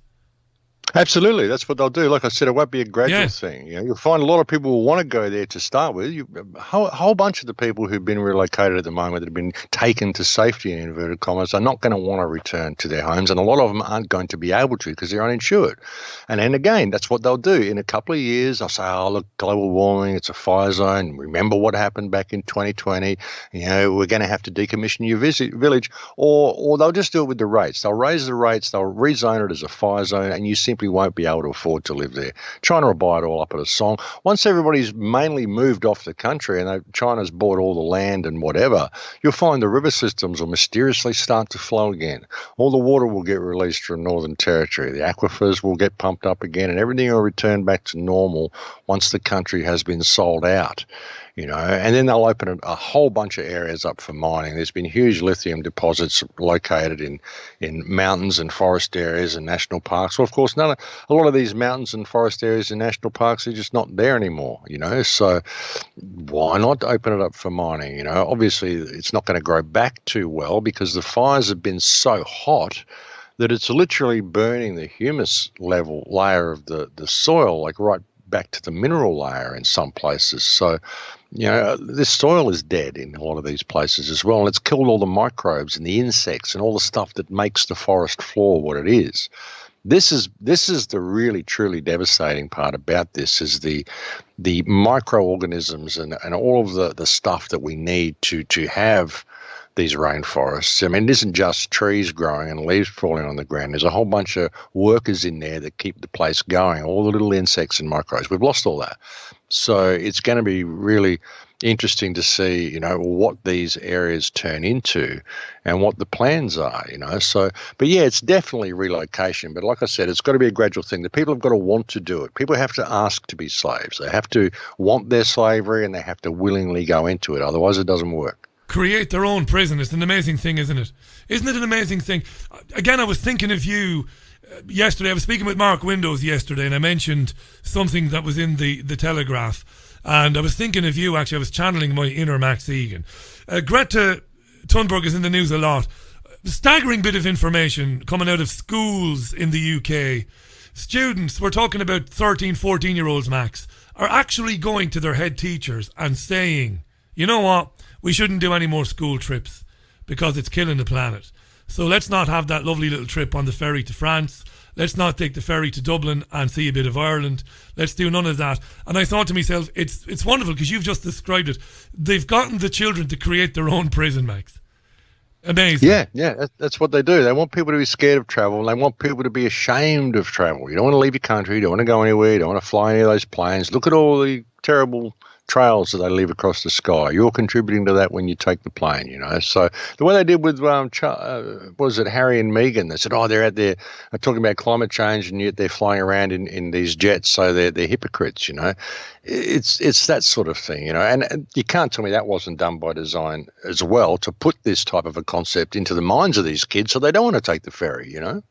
Absolutely, that's what they'll do. Like I said, it won't be a gradual thing. You know, you'll find a lot of people will want to go there to start with. A whole bunch of the people who've been relocated at the moment that have been taken to safety in inverted commas are not going to want to return to their homes, and a lot of them aren't going to be able to because they're uninsured. And then again, that's what they'll do. In a couple of years, they'll say, "Oh, look, global warming, it's a fire zone. Remember what happened back in 2020? You know, we're going to have to decommission your village," or they'll just do it with the rates. They'll raise the rates, they'll rezone it as a fire zone, and you simply won't be able to afford to live there. China will buy it all up at a song. Once everybody's mainly moved off the country and China's bought all the land and whatever, you'll find the river systems will mysteriously start to flow again. All the water will get released from Northern Territory. The aquifers will get pumped up again and everything will return back to normal once the country has been sold out. You know, and then they'll open a whole bunch of areas up for mining. There's been huge lithium deposits located in mountains and forest areas and national parks. Well, of course, a lot of these mountains and forest areas and national parks are just not there anymore, you know. So why not open it up for mining? You know, obviously it's not going to grow back too well because the fires have been so hot that it's literally burning the humus level layer of the soil, like right back to the mineral layer in some places. So, you know, this soil is dead in a lot of these places as well. And it's killed all the microbes and the insects and all the stuff that makes the forest floor what it is. This is the really, truly devastating part about this is the microorganisms and all of the stuff that we need to have these rainforests. I mean, it isn't just trees growing and leaves falling on the ground. There's a whole bunch of workers in there that keep the place going, all the little insects and microbes. We've lost all that. So it's going to be really interesting to see, you know, what these areas turn into and what the plans are, you know. So, but yeah, it's definitely relocation. But like I said, it's got to be a gradual thing. The people have got to want to do it. People have to ask to be slaves. They have to want their slavery and they have to willingly go into it. Otherwise, it doesn't work. Create their own prison. It's an amazing thing, isn't it? Isn't it an amazing thing? Again, I was thinking of you yesterday. I was speaking with Mark Windows yesterday and I mentioned something that was in the Telegraph. And I was thinking of you, actually. I was channeling my inner Max Egan. Greta Thunberg is in the news a lot. Staggering bit of information coming out of schools in the UK. Students, we're talking about 13, 14-year-olds, Max, are actually going to their head teachers and saying, you know what? We shouldn't do any more school trips because it's killing the planet. So let's not have that lovely little trip on the ferry to France. Let's not take the ferry to Dublin and see a bit of Ireland. Let's do none of that. And I thought to myself, it's wonderful because you've just described it. They've gotten the children to create their own prison, Max. Amazing. Yeah, that's what they do. They want people to be scared of travel and they want people to be ashamed of travel. You don't want to leave your country. You don't want to go anywhere. You don't want to fly any of those planes. Look at all the terrible trails that they leave across the sky. You're contributing to that when you take the plane, you know. So the way they did with was it Harry and Meghan? They said, oh, they're out there talking about climate change, and yet they're flying around in these jets, so they're hypocrites, you know. It's that sort of thing, you know. And you can't tell me that wasn't done by design as well to put this type of a concept into the minds of these kids, so they don't want to take the ferry, you know.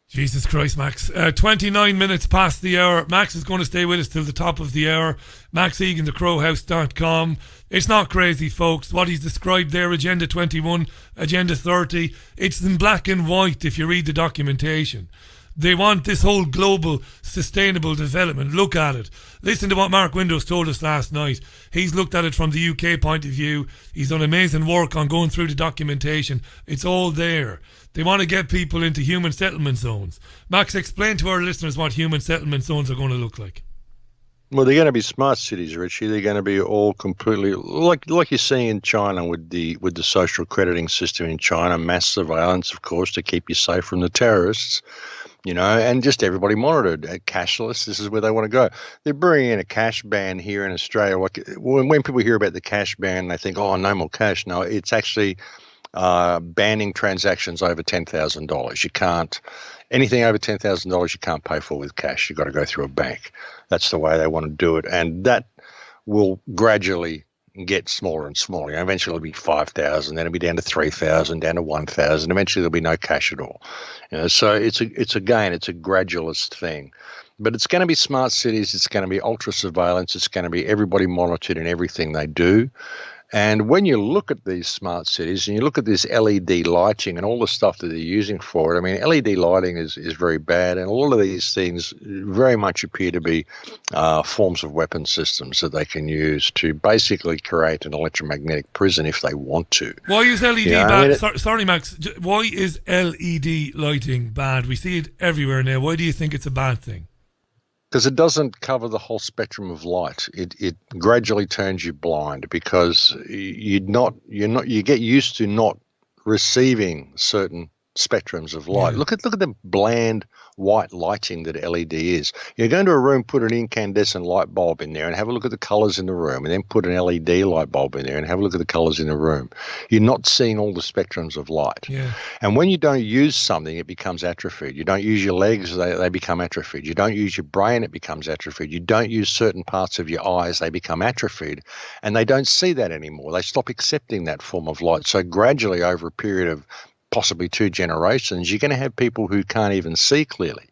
Jesus Christ, Max. 29 minutes past the hour. Max is going to stay with us till the top of the hour. Max Egan, thecrowhouse.com. It's not crazy, folks. What he's described there, Agenda 21, Agenda 30, it's in black and white if you read the documentation. They want this whole global sustainable development. Look at it. Listen to what Mark Windows told us last night. He's looked at it from the UK point of view. He's done amazing work on going through the documentation. It's all there. They want to get people into human settlement zones. Max, explain to our listeners what human settlement zones are going to look like. Well, they're going to be smart cities, Richie. They're going to be all completely like you're seeing in China with the social crediting system in China, mass surveillance, of course, to keep you safe from the terrorists, and just everybody monitored. Cashless, this is where they want to go. They're bringing in a cash ban here in Australia. When people hear about the cash ban, they think, oh, no more cash. No, it's actually banning transactions over $10,000. You can't. Anything over $10,000 you can't pay for with cash. You've got to go through a bank. That's the way they want to do it. And that will gradually get smaller and smaller. Eventually it'll be 5,000, then it'll be down to 3,000, down to 1,000. Eventually there'll be no cash at all. So it's a gradualist thing. But it's going to be smart cities. It's going to be ultra surveillance. It's going to be everybody monitored in everything they do. And when you look at these smart cities and you look at this LED lighting and all the stuff that they're using for it, I mean, LED lighting is very bad. And all of these things very much appear to be forms of weapon systems that they can use to basically create an electromagnetic prison if they want to. Why is LED bad? Sorry, Max. Why is LED lighting bad? We see it everywhere now. Why do you think it's a bad thing? Because it doesn't cover the whole spectrum of light. It gradually turns you blind because you get used to not receiving certain spectrums of light. Yeah. Look at the bland white lighting that LED is. You go into a room, put an incandescent light bulb in there and have a look at the colours in the room, and then put an LED light bulb in there and have a look at the colours in the room. You're not seeing all the spectrums of light. Yeah. And when you don't use something, it becomes atrophied. You don't use your legs, they become atrophied. You don't use your brain, it becomes atrophied. You don't use certain parts of your eyes, they become atrophied. And they don't see that anymore. They stop accepting that form of light. So gradually, over a period of possibly 2 generations, you're going to have people who can't even see clearly,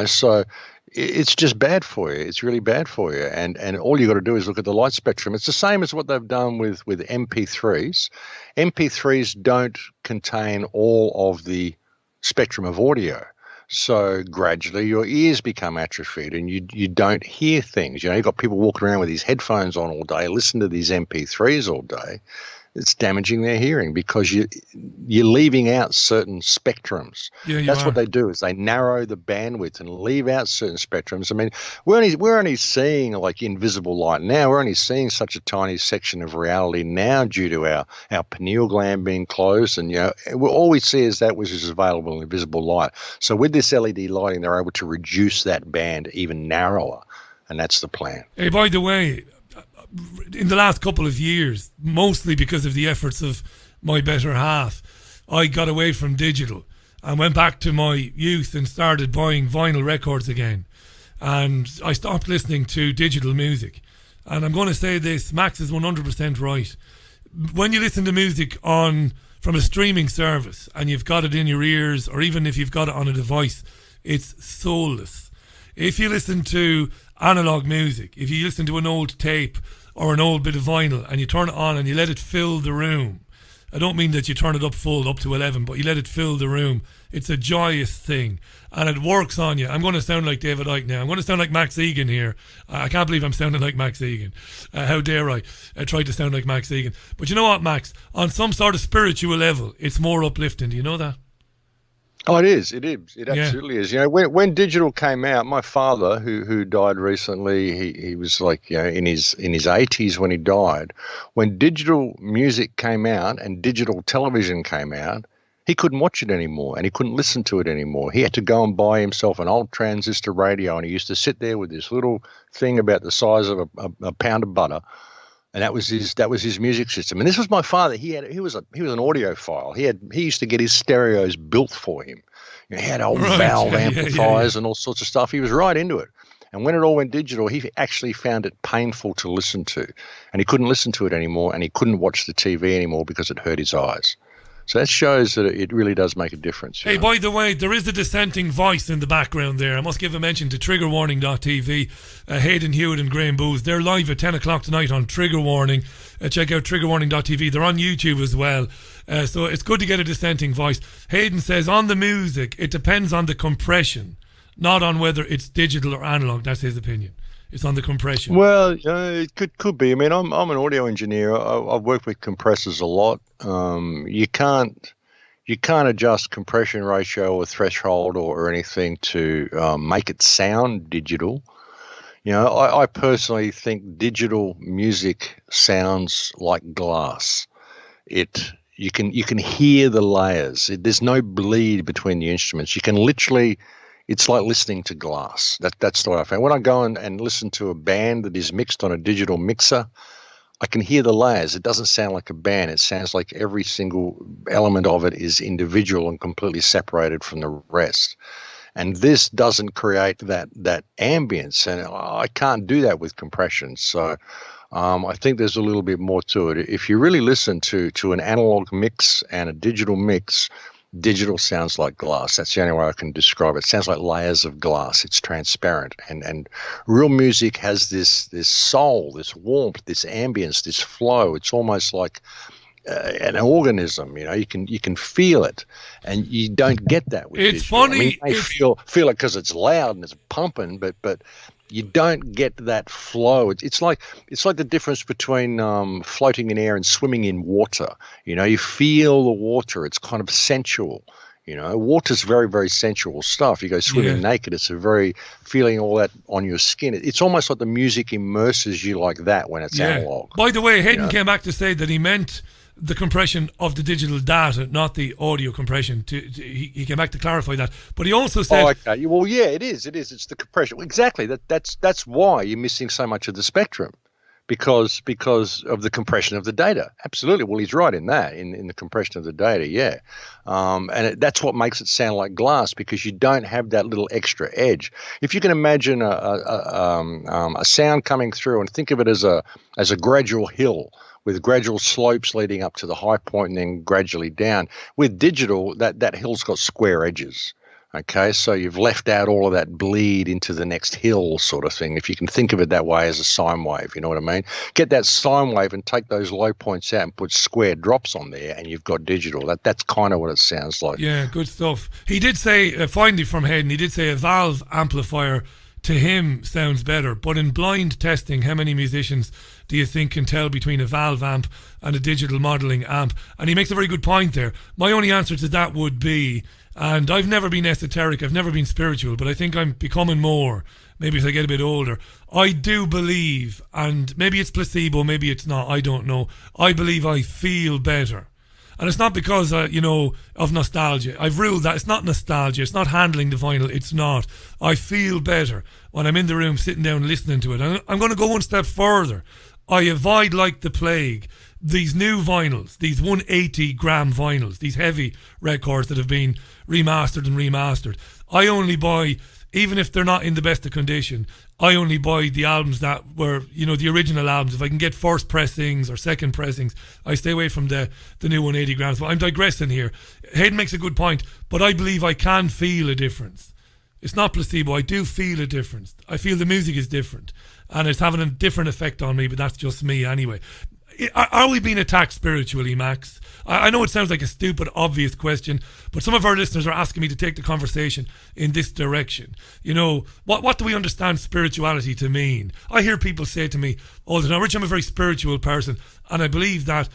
so it's just bad for you. It's really bad for you. And all you got to do is look at the light spectrum. It's the same as what they've done with MP3s. MP3s don't contain all of the spectrum of audio. So gradually your ears become atrophied and you don't hear things. You've got people walking around with these headphones on all day, listen to these MP3s all day. It's damaging their hearing because you're leaving out certain spectrums. Yeah, that's what they do, is they narrow the bandwidth and leave out certain spectrums. I mean, we're only seeing like invisible light now. We're only seeing such a tiny section of reality now due to our pineal gland being closed, and all we see is that which is available in invisible light. So with this LED lighting, they're able to reduce that band even narrower, and that's the plan. Hey, by the way, in the last couple of years, mostly because of the efforts of my better half, I got away from digital and went back to my youth and started buying vinyl records again. And I stopped listening to digital music. And I'm going to say this, Max is 100% right. When you listen to music from a streaming service and you've got it in your ears, or even if you've got it on a device, it's soulless. If you listen to analog music, if you listen to an old tape or an old bit of vinyl and you turn it on and you let it fill the room, I don't mean that you turn it up full up to 11, but you let it fill the room. It's a joyous thing and it works on you. I'm going to sound like David Icke now. I'm going to sound like Max Egan here. I can't believe I'm sounding like Max Egan. How dare I try to sound like Max Egan. But you know what, Max? On some sort of spiritual level, it's more uplifting. Do you know that? Oh, it is. It is. It absolutely is. When digital came out, my father, who died recently, he was like in his 80s when he died. When digital music came out and digital television came out, he couldn't watch it anymore and he couldn't listen to it anymore. He had to go and buy himself an old transistor radio, and he used to sit there with this little thing about the size of a pound of butter. And that was his music system. And this was my father. He was an audiophile. He used to get his stereos built for him. He had old valve amplifiers and all sorts of stuff. He was right into it. And when it all went digital, he actually found it painful to listen to. And he couldn't listen to it anymore, and he couldn't watch the TV anymore because it hurt his eyes. So that shows that it really does make a difference. Hey, by the way, there is a dissenting voice in the background there. I must give a mention to triggerwarning.tv, Hayden Hewitt and Graham Booth. They're live at 10 o'clock tonight on Trigger Warning. Check out triggerwarning.tv. They're on YouTube as well. So it's good to get a dissenting voice. Hayden says, on the music, it depends on the compression, not on whether it's digital or analog. That's his opinion. It's on the compression. Well, it could be. I mean, I'm an audio engineer. I've worked with compressors a lot. You can't adjust compression ratio or threshold or anything to make it sound digital. You know, I personally think digital music sounds like glass. You can hear the layers. There's no bleed between the instruments. You can literally, it's like listening to glass. That's the way I found. When I go and listen to a band that is mixed on a digital mixer, I can hear the layers. It doesn't sound like a band. It sounds like every single element of it is individual and completely separated from the rest. And this doesn't create that ambience, and I can't do that with compression. So I think there's a little bit more to it. If you really listen to an analog mix and a digital mix, digital sounds like glass. That's the only way I can describe it. It sounds like layers of glass. It's transparent. And real music has this soul, this warmth, this ambience, this flow. It's almost like an organism. You know, you can feel it, and you don't get that with it's digital. Funny. I mean, you may feel it because it's loud and it's pumping, but you don't get that flow. It's like the difference between floating in air and swimming in water. You know, you feel the water. It's kind of sensual. You know, water's very, very sensual stuff. You go swimming naked, it's a very feeling all that on your skin. It's almost like the music immerses you like that when it's analog. By the way, Hayden came back to say that he meant the compression of the digital data, not the audio compression. He came back to clarify that, but he also said, "Oh, okay. Well, yeah, it is. It's the compression. Exactly. That's why you're missing so much of the spectrum, because of the compression of the data. Absolutely. Well, he's right in that, in the compression of the data. Yeah, and that's what makes it sound like glass, because you don't have that little extra edge. If you can imagine a sound coming through, and think of it as a gradual hill, with gradual slopes leading up to the high point and then gradually down. With digital, that hill's got square edges. Okay, so you've left out all of that bleed into the next hill sort of thing, if you can think of it that way, as a sine wave, you know what I mean? Get that sine wave and take those low points out and put square drops on there, and you've got digital. That's kind of what it sounds like. Yeah, good stuff. He did say, finally from Hayden, he did say a valve amplifier to him sounds better, but in blind testing, how many musicians do you think can tell between a valve amp and a digital modelling amp? And he makes a very good point there. My only answer to that would be, and I've never been esoteric, I've never been spiritual, but I think I'm becoming more, maybe as I get a bit older. I do believe, and maybe it's placebo, maybe it's not, I don't know, I believe I feel better. And it's not because, of nostalgia. I've ruled that. It's not nostalgia. It's not handling the vinyl. It's not. I feel better when I'm in the room sitting down listening to it. And I'm going to go one step further. I avoid like the plague these new vinyls, these 180-gram vinyls, these heavy records that have been remastered. I only buy, even if they're not in the best of condition, I only buy the albums that were, the original albums. If I can get first pressings or second pressings, I stay away from the new 180 grams. But I'm digressing here. Hayden makes a good point, but I believe I can feel a difference. It's not placebo. I do feel a difference. I feel the music is different, and it's having a different effect on me, but that's just me anyway. Are we being attacked spiritually, Max? I know it sounds like a stupid, obvious question, but some of our listeners are asking me to take the conversation in this direction. What do we understand spirituality to mean? I hear people say to me all the time, Rich, I'm a very spiritual person, and I believe that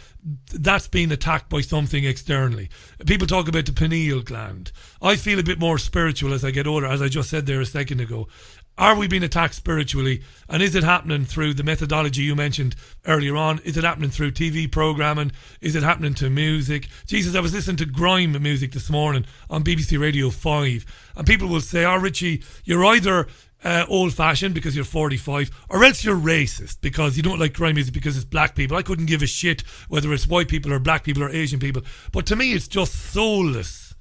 that's being attacked by something externally. People talk about the pineal gland. I feel a bit more spiritual as I get older, as I just said there a second ago. Are we being attacked spiritually? And is it happening through the methodology you mentioned earlier on? Is it happening through TV programming? Is it happening to music? Jesus, I was listening to grime music this morning on BBC Radio 5. And people will say, Richie, you're either old-fashioned because you're 45, or else you're racist because you don't like grime music because it's black people. I couldn't give a shit whether it's white people or black people or Asian people. But to me, it's just soulless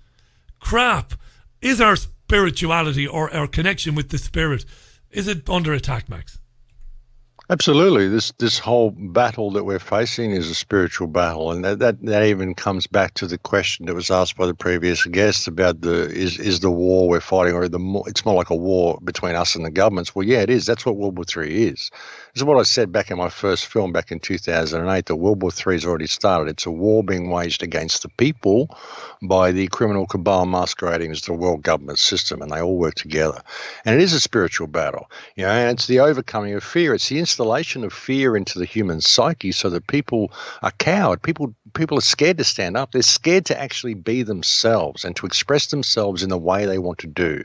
crap. Is our spirituality or our connection with the spirit, is it under attack, Max? Absolutely. This whole battle that we're facing is a spiritual battle, and that even comes back to the question that was asked by the previous guest about is the war we're fighting, or it's more like a war between us and the governments. Well, yeah, it is. That's what World War III is. This is what I said back in my first film back in 2008, that World War III has already started. It's a war being waged against the people by the criminal cabal masquerading as the world government system, and they all work together. And it is a spiritual battle, and it's the overcoming of fear. It's the installation of fear into the human psyche so that people are cowed. People are scared to stand up. They're scared to actually be themselves and to express themselves in the way they want to do.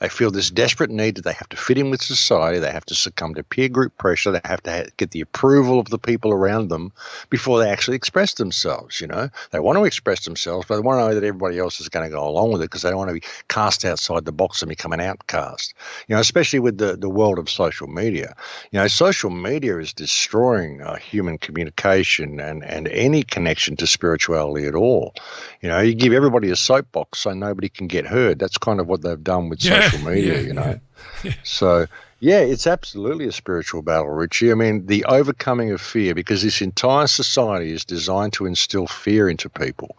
They feel this desperate need that they have to fit in with society. They have to succumb to peer group pressure. They have to get the approval of the people around them before they actually express themselves, They want to express themselves, but they want to know that everybody else is going to go along with it because they don't want to be cast outside the box and become an outcast, especially with the world of social media. Social media is destroying human communication and any connection to spirituality at all. You give everybody a soapbox so nobody can get heard. That's kind of what they've done with social media, So, it's absolutely a spiritual battle, Richie. I mean, the overcoming of fear, because this entire society is designed to instill fear into people,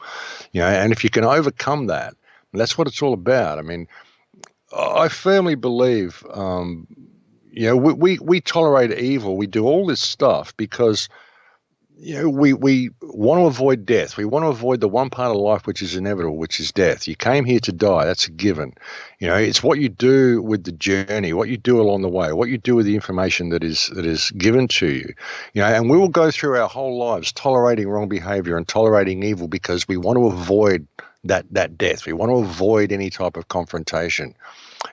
and if you can overcome that, that's what it's all about. I mean, I firmly believe, we tolerate evil. We do all this stuff because we want to avoid death. We want to avoid the one part of life which is inevitable, which is death. You came here to die. That's a given. It's what you do with the journey, what you do along the way, what you do with the information that is given to you. And we will go through our whole lives tolerating wrong behavior and tolerating evil because we want to avoid that death. We want to avoid any type of confrontation.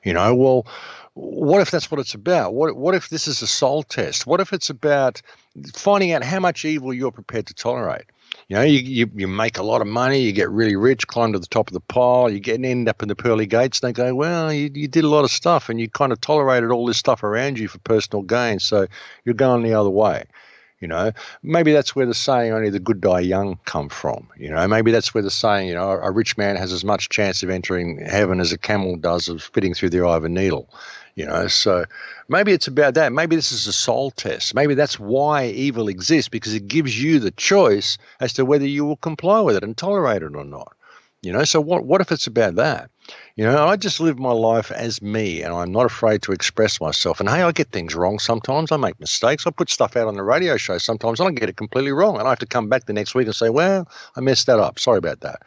Well, what if that's what it's about? What if this is a soul test? What if it's about finding out how much evil you're prepared to tolerate? You make a lot of money, you get really rich, climb to the top of the pile, you end up in the pearly gates, and they go, well, you did a lot of stuff and you kind of tolerated all this stuff around you for personal gain, so you're going the other way. Maybe that's where the saying only the good die young come from. Maybe that's where the saying, a rich man has as much chance of entering heaven as a camel does of fitting through the eye of a needle. So maybe it's about that. Maybe this is a soul test. Maybe that's why evil exists, because it gives you the choice as to whether you will comply with it and tolerate it or not. So what if it's about that? I just live my life as me, and I'm not afraid to express myself. And hey, I get things wrong sometimes. I make mistakes. I put stuff out on the radio show sometimes, and I get it completely wrong. And I have to come back the next week and say, well, I messed that up. Sorry about that.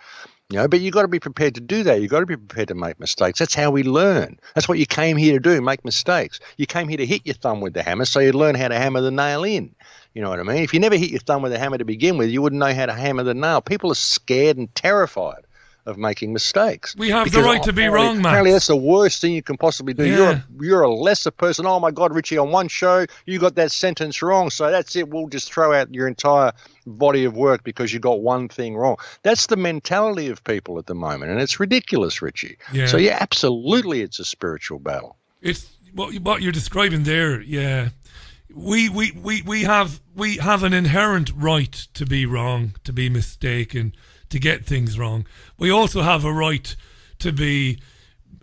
But you've got to be prepared to do that. You've got to be prepared to make mistakes. That's how we learn. That's what you came here to do, make mistakes. You came here to hit your thumb with the hammer so you'd learn how to hammer the nail in. You know what I mean? If you never hit your thumb with a hammer to begin with, you wouldn't know how to hammer the nail. People are scared and terrified of making mistakes. We have the right to be wrong, Max. Apparently that's the worst thing you can possibly do. Yeah. You're a lesser person. Oh my God, Richie, on one show you got that sentence wrong, so that's it. We'll just throw out your entire body of work because you got one thing wrong. That's the mentality of people at the moment, and it's ridiculous, Richie. Yeah. So absolutely it's a spiritual battle. It's what you're describing there, yeah. We have an inherent right to be wrong, to be mistaken, to get things wrong. We also have a right to be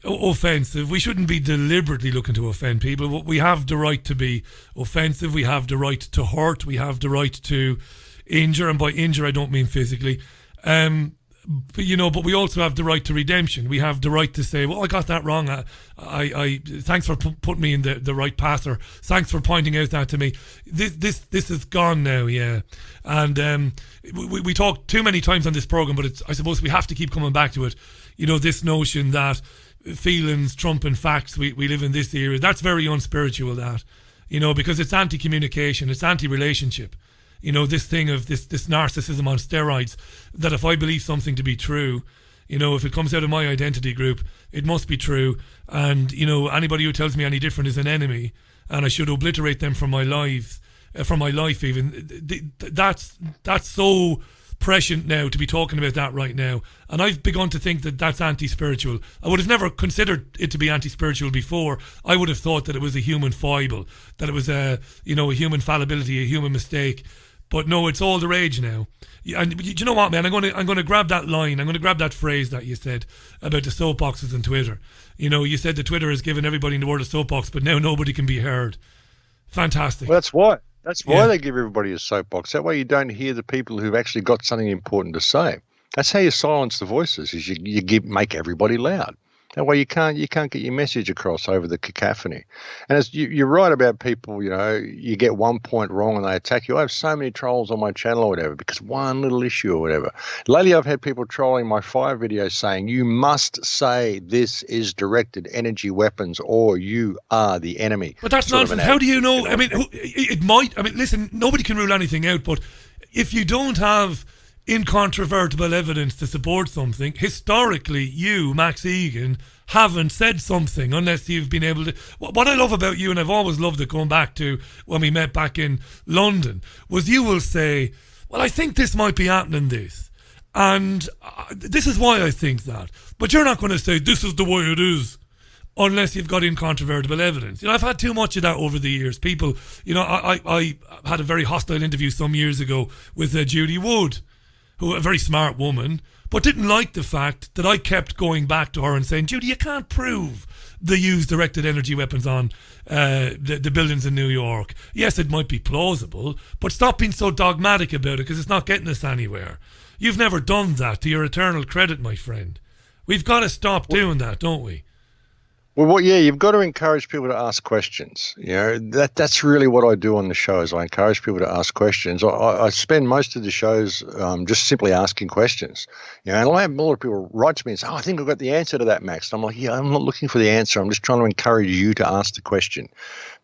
offensive. We shouldn't be deliberately looking to offend people, but we have the right to be offensive. We have the right to hurt. We have the right to injure, and by injure I don't mean physically. But we also have the right to redemption. We have the right to say, well, I got that wrong. I thanks for putting me in the right path, or thanks for pointing out that to me. This is gone now, yeah. And we talk too many times on this program, but I suppose we have to keep coming back to it. This notion that feelings trumping facts. We live in this era. That's very unspiritual. That because it's anti-communication, it's anti-relationship. This thing of this narcissism on steroids, that if I believe something to be true, if it comes out of my identity group, it must be true. And, anybody who tells me any different is an enemy, and I should obliterate them from my life even. That's so prescient now to be talking about that right now. And I've begun to think that that's anti-spiritual. I would have never considered it to be anti-spiritual before. I would have thought that it was a human foible, that it was a human fallibility, a human mistake. But no, it's all the rage now. And you know what, man? I'm going to grab that line. I'm going to grab that phrase that you said about the soapboxes on Twitter. You said that Twitter has given everybody in the world a soapbox, but now nobody can be heard. Fantastic. Well, that's why they give everybody a soapbox. That way you don't hear the people who've actually got something important to say. That's how you silence the voices, is you make everybody loud. That way you can't get your message across over the cacophony. And as you're right about people, you get 1 point wrong and they attack you. I have so many trolls on my channel or whatever because one little issue or whatever. Lately I've had people trolling my fire videos saying, you must say this is directed energy weapons or you are the enemy. But that's nonsense. How do you know? I mean, it might. I mean, listen, nobody can rule anything out, but if you don't have incontrovertible evidence to support something, historically, you, Max Egan, haven't said something unless you've been able to. What I love about you, and I've always loved it going back to when we met back in London, was you will say, well, I think this might be happening, this. And this is why I think that. But you're not going to say, this is the way it is, unless you've got incontrovertible evidence. You know, I've had too much of that over the years. People, you know, I had a very hostile interview some years ago with Judy Wood, who a very smart woman, but didn't like the fact that I kept going back to her and saying, Judy, you can't prove they use directed energy weapons on the buildings in New York. Yes, it might be plausible, but stop being so dogmatic about it, because it's not getting us anywhere. You've never done that, to your eternal credit, my friend. We've got to stop doing that, don't we? Well, yeah, you've got to encourage people to ask questions. You know, that's really what I do on the shows. I encourage people to ask questions. I spend most of the shows just simply asking questions. You know, and I have a lot of people write to me and say, I think I've got the answer to that, Max. And I'm like, yeah, I'm not looking for the answer. I'm just trying to encourage you to ask the question,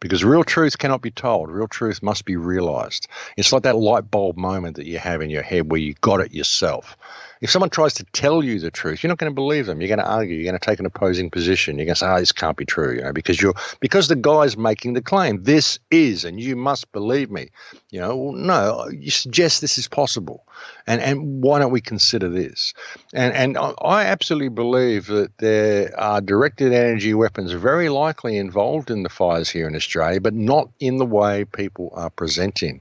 because real truth cannot be told. Real truth must be realized. It's like that light bulb moment that you have in your head where you got it yourself. If someone tries to tell you the truth, you're not going to believe them. You're going to argue. You're going to take an opposing position. You're going to say, this can't be true, you know, because the guy's making the claim. This is, and you must believe me. You know, well, no, you suggest this is possible. And why don't we consider this? And I absolutely believe that there are directed energy weapons very likely involved in the fires here in Australia, but not in the way people are presenting.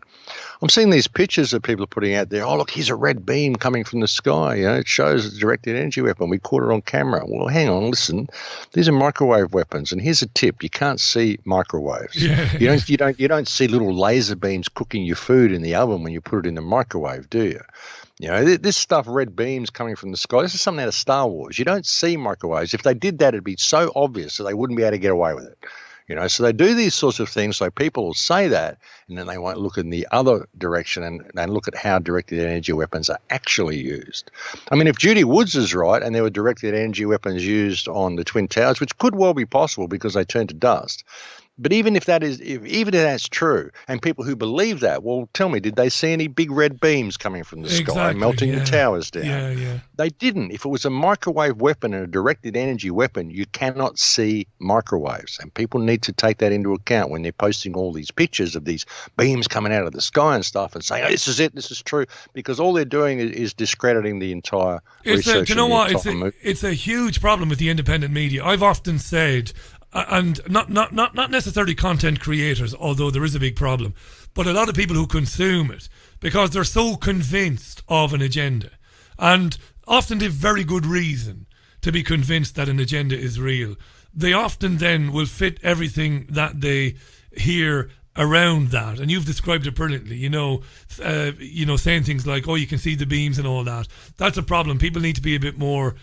I'm seeing these pictures that people are putting out there. Oh, look, here's a red beam coming from the sky. You know, it shows a directed energy weapon. We caught it on camera. Well, hang on, listen. These are microwave weapons, and here's a tip: you can't see microwaves. Yeah. You don't see little laser beams cooking your food in the oven when you put it in the microwave, do you? You know, this stuff, red beams coming from the sky, this is something out of Star Wars. You don't see microwaves. If they did that, it'd be so obvious that they wouldn't be able to get away with it. You know, so they do these sorts of things so people will say that, and then they won't look in the other direction and look at how directed energy weapons are actually used. I mean, if Judy Woods is right and there were directed energy weapons used on the Twin Towers, which could well be possible because they turned to dust, but even if that's true, and people who believe that, well, tell me, did they see any big red beams coming from the sky, melting the towers down? Yeah. They didn't. If it was a microwave weapon and a directed energy weapon, you cannot see microwaves, and people need to take that into account when they're posting all these pictures of these beams coming out of the sky and stuff, and saying, oh, this is it, this is true, because all they're doing is discrediting the entire research. Do you know what? It's a huge problem with the independent media. I've often said, and not necessarily content creators, although there is a big problem, but a lot of people who consume it, because they're so convinced of an agenda, and often they have very good reason to be convinced that an agenda is real. They often then will fit everything that they hear around that, and you've described it brilliantly. You know, saying things like, "Oh, you can see the beams" and all that. That's a problem. People need to be a bit more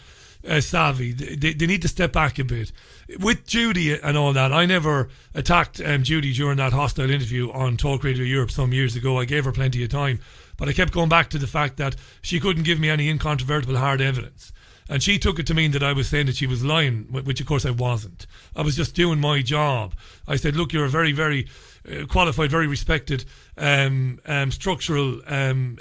savvy. They need to step back a bit. With Judy and all that, I never attacked Judy during that hostile interview on Talk Radio Europe some years ago. I gave her plenty of time, but I kept going back to the fact that she couldn't give me any incontrovertible hard evidence. And she took it to mean that I was saying that she was lying, which of course I wasn't. I was just doing my job. I said, look, you're a very, very qualified, very respected structural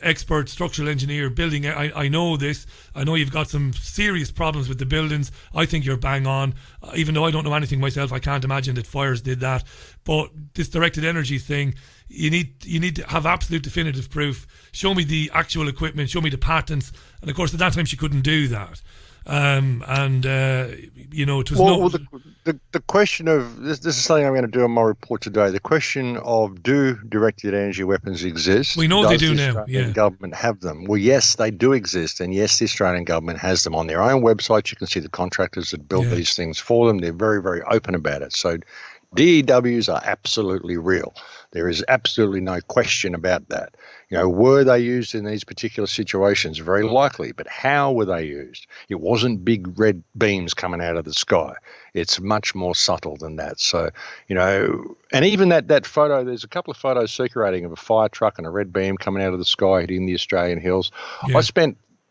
expert, structural engineer, building. I know this. I know you've got some serious problems with the buildings. I think you're bang on. Even though I don't know anything myself, I can't imagine that fires did that. But this directed energy thing, you need to have absolute definitive proof. Show me the actual equipment. Show me the patents. And of course, at that time, she couldn't do that. It was the question of this is something I'm going to do on my report today. The question of, do directed energy weapons exist? We know they do now. Does the Australian government have them? Well, yes, they do exist, and yes, the Australian government has them on their own website. You can see the contractors that build these things for them. They're very, very open about it. So DEWs are absolutely real. There is absolutely no question about that. You know, were they used in these particular situations? Very likely, but how were they used? It wasn't big red beams coming out of the sky. It's much more subtle than that. So, you know, and even that photo, there's a couple of photos circulating of a fire truck and a red beam coming out of the sky hitting the Australian hills. Yeah.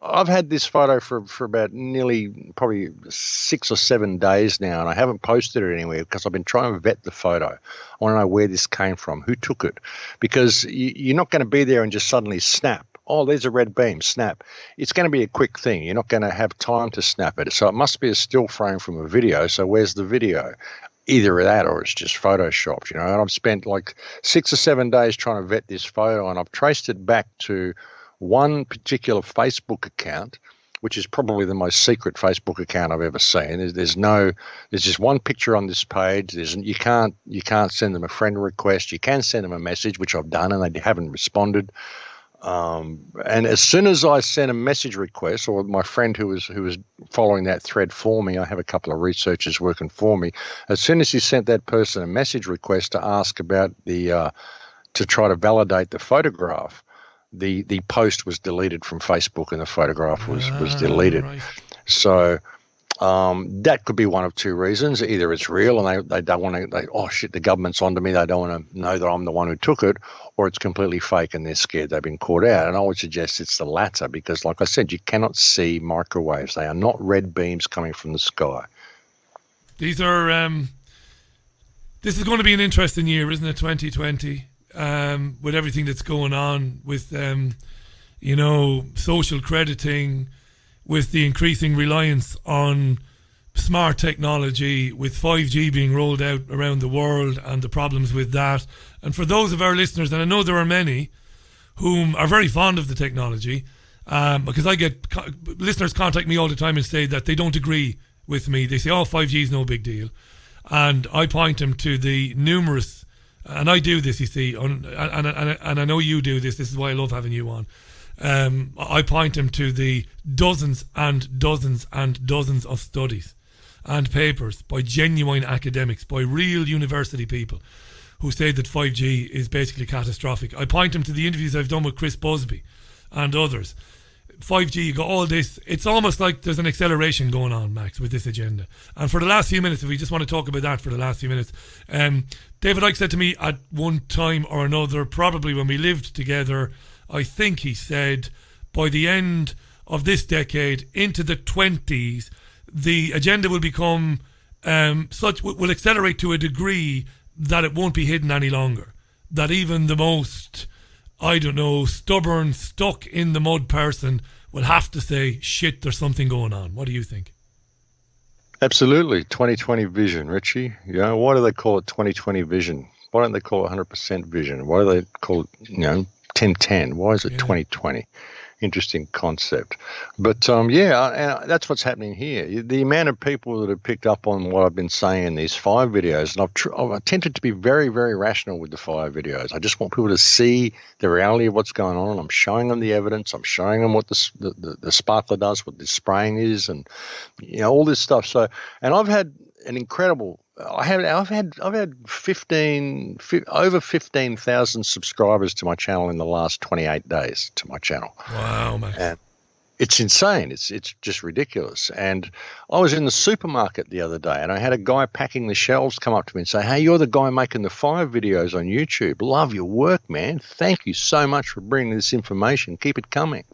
I've had this photo for about nearly probably 6 or 7 days now, and I haven't posted it anywhere because I've been trying to vet the photo. I want to know where this came from, who took it, because you're not going to be there and just suddenly snap. oh, there's a red beam, snap. It's going to be a quick thing. You're not going to have time to snap it. So it must be a still frame from a video. So where's the video? Either that or it's just photoshopped, you know. And I've spent like 6 or 7 days trying to vet this photo, and I've traced it back to one particular Facebook account, which is probably the most secret Facebook account I've ever seen. There's just one picture on this page. You can't send them a friend request. You can send them a message, which I've done, and they haven't responded. And as soon as I sent a message request, or my friend who was following that thread for me, I have a couple of researchers working for me. As soon as he sent that person a message request to ask about to try to validate the photograph, the post was deleted from Facebook and the photograph was deleted. Right. So that could be one of two reasons. Either it's real and they don't want to, oh shit, the government's onto me, they don't want to know that I'm the one who took it, or it's completely fake and they're scared they've been caught out. And I would suggest it's the latter, because like I said, you cannot see microwaves. They are not red beams coming from the sky. These are, this is going to be an interesting year, isn't it, 2020? With everything that's going on with, social crediting, with the increasing reliance on smart technology, with 5G being rolled out around the world and the problems with that. And for those of our listeners, and I know there are many whom are very fond of the technology, because I get listeners contact me all the time and say that they don't agree with me. They say, oh, 5G is no big deal. And I point them to the numerous, and I do this, you see, and I know you do this. This is why I love having you on. I point them to the dozens and dozens and dozens of studies and papers by genuine academics, by real university people who say that 5G is basically catastrophic. I point them to the interviews I've done with Chris Busby and others. 5G, you got all this. It's almost like there's an acceleration going on, Max, with this agenda. And for the last few minutes, if we just want to talk about that for the last few minutes, David Icke said to me at one time or another, probably when we lived together, I think he said, by the end of this decade, into the 20s, the agenda will become will accelerate to a degree that it won't be hidden any longer. That even the most, stubborn, stuck in the mud person will have to say, shit, there's something going on. What do you think? Absolutely. 2020 vision, Richie. Why do they call it 2020 vision? Why don't they call it 100% vision? Why do they call it, 10-10? Why is it 2020? Interesting concept. But and that's what's happening here. The amount of people that have picked up on what I've been saying in these 5 videos, and I've attempted to be very, very rational with the 5 videos. I just want people to see the reality of what's going on. I'm showing them the evidence. I'm showing them what the sparkler does, what the spraying is, and all this stuff. So, and I've had an incredible. I've had over 15,000 subscribers to my channel in the last 28 days to my channel. Wow, Max. And it's insane. It's just ridiculous. And I was in the supermarket the other day and I had a guy packing the shelves come up to me and say, hey, you're the guy making the 5 videos on YouTube. Love your work, man. Thank you so much for bringing this information. Keep it coming.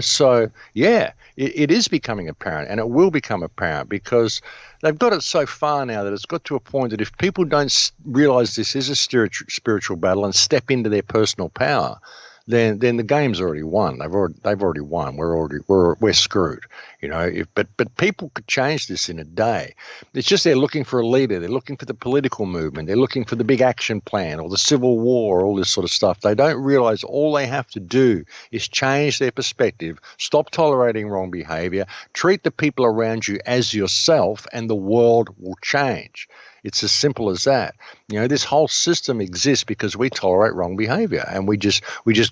So yeah, it is becoming apparent, and it will become apparent because they've got it so far now that it's got to a point that if people don't realize this is a spiritual battle and step into their personal power, then the game's already won. They've already won. We're screwed. But people could change this in a day. It's just they're looking for a leader. They're looking for the political movement. They're looking for the big action plan or the civil war, or all this sort of stuff. They don't realize all they have to do is change their perspective, stop tolerating wrong behavior, treat the people around you as yourself, and the world will change. It's as simple as that. This whole system exists because we tolerate wrong behavior, and we just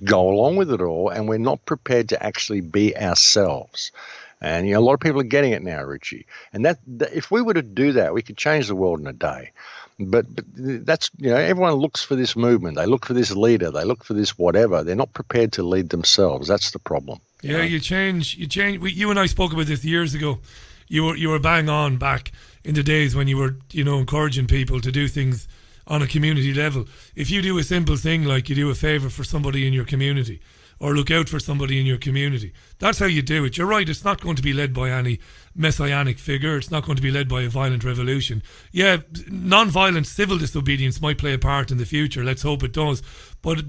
go along with it all, and we're not prepared to actually be ourselves. And a lot of people are getting it now, Richie. And that if we were to do that, we could change the world in a day. But that's everyone looks for this movement. They look for this leader. They look for this whatever. They're not prepared to lead themselves. That's the problem. Yeah, you change. You and I spoke about this years ago. You were bang on back in the days when you were encouraging people to do things on a community level. If you do a simple thing like you do a favour for somebody in your community, or look out for somebody in your community, that's how you do it. You're right, it's not going to be led by any messianic figure. It's not going to be led by a violent revolution. Yeah, non-violent civil disobedience might play a part in the future. Let's hope it does. But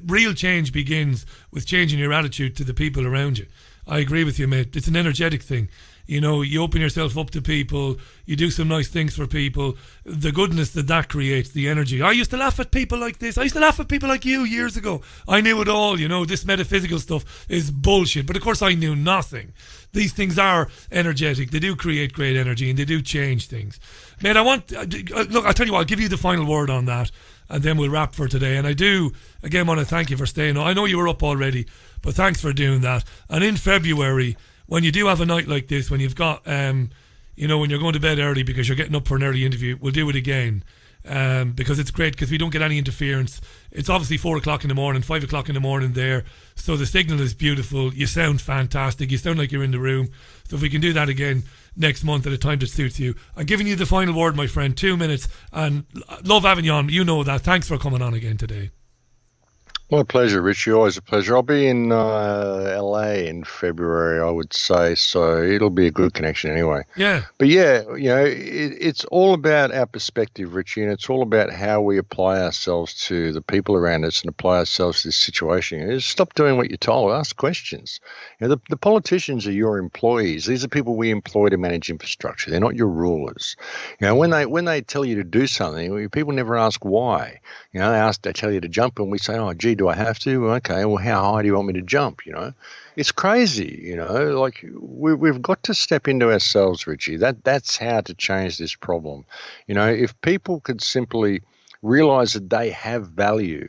real change begins with changing your attitude to the people around you. I agree with you, mate. It's an energetic thing. You know, you open yourself up to people, you do some nice things for people, the goodness that creates, the energy. I used to laugh at people like this. I used to laugh at people like you years ago. I knew it all, you know, this metaphysical stuff is bullshit. But of course I knew nothing. These things are energetic. They do create great energy and they do change things. Mate, look, I'll tell you what, I'll give you the final word on that and then we'll wrap for today. And I do, again, want to thank you for staying on. I know you were up already, but thanks for doing that. And in February, when you do have a night like this, when you've got, you know, when you're going to bed early because you're getting up for an early interview, we'll do it again. Because it's great because we don't get any interference. It's obviously 4 o'clock in the morning, 5 o'clock in the morning there. So the signal is beautiful. You sound fantastic. You sound like you're in the room. So if we can do that again next month at a time that suits you. I'm giving you the final word, my friend. 2 minutes. And love having you on. You know that. Thanks for coming on again today. My pleasure, Richie. Always a pleasure. I'll be in LA in February, I would say, so it'll be a good connection anyway. Yeah. But yeah, you know, it's all about our perspective, Richie, and it's all about how we apply ourselves to the people around us and apply ourselves to this situation. You know, just stop doing what you're told. Ask questions. You know, the politicians are your employees. These are people we employ to manage infrastructure. They're not your rulers. You know, when they tell you to do something, people never ask why. You know, they tell you to jump, and we say, oh, gee, do I have to? Okay, well, how high do you want me to jump? You know, it's crazy. You know, like we've got to step into ourselves, Richie. That's how to change this problem. You know, if people could simply realize that they have value,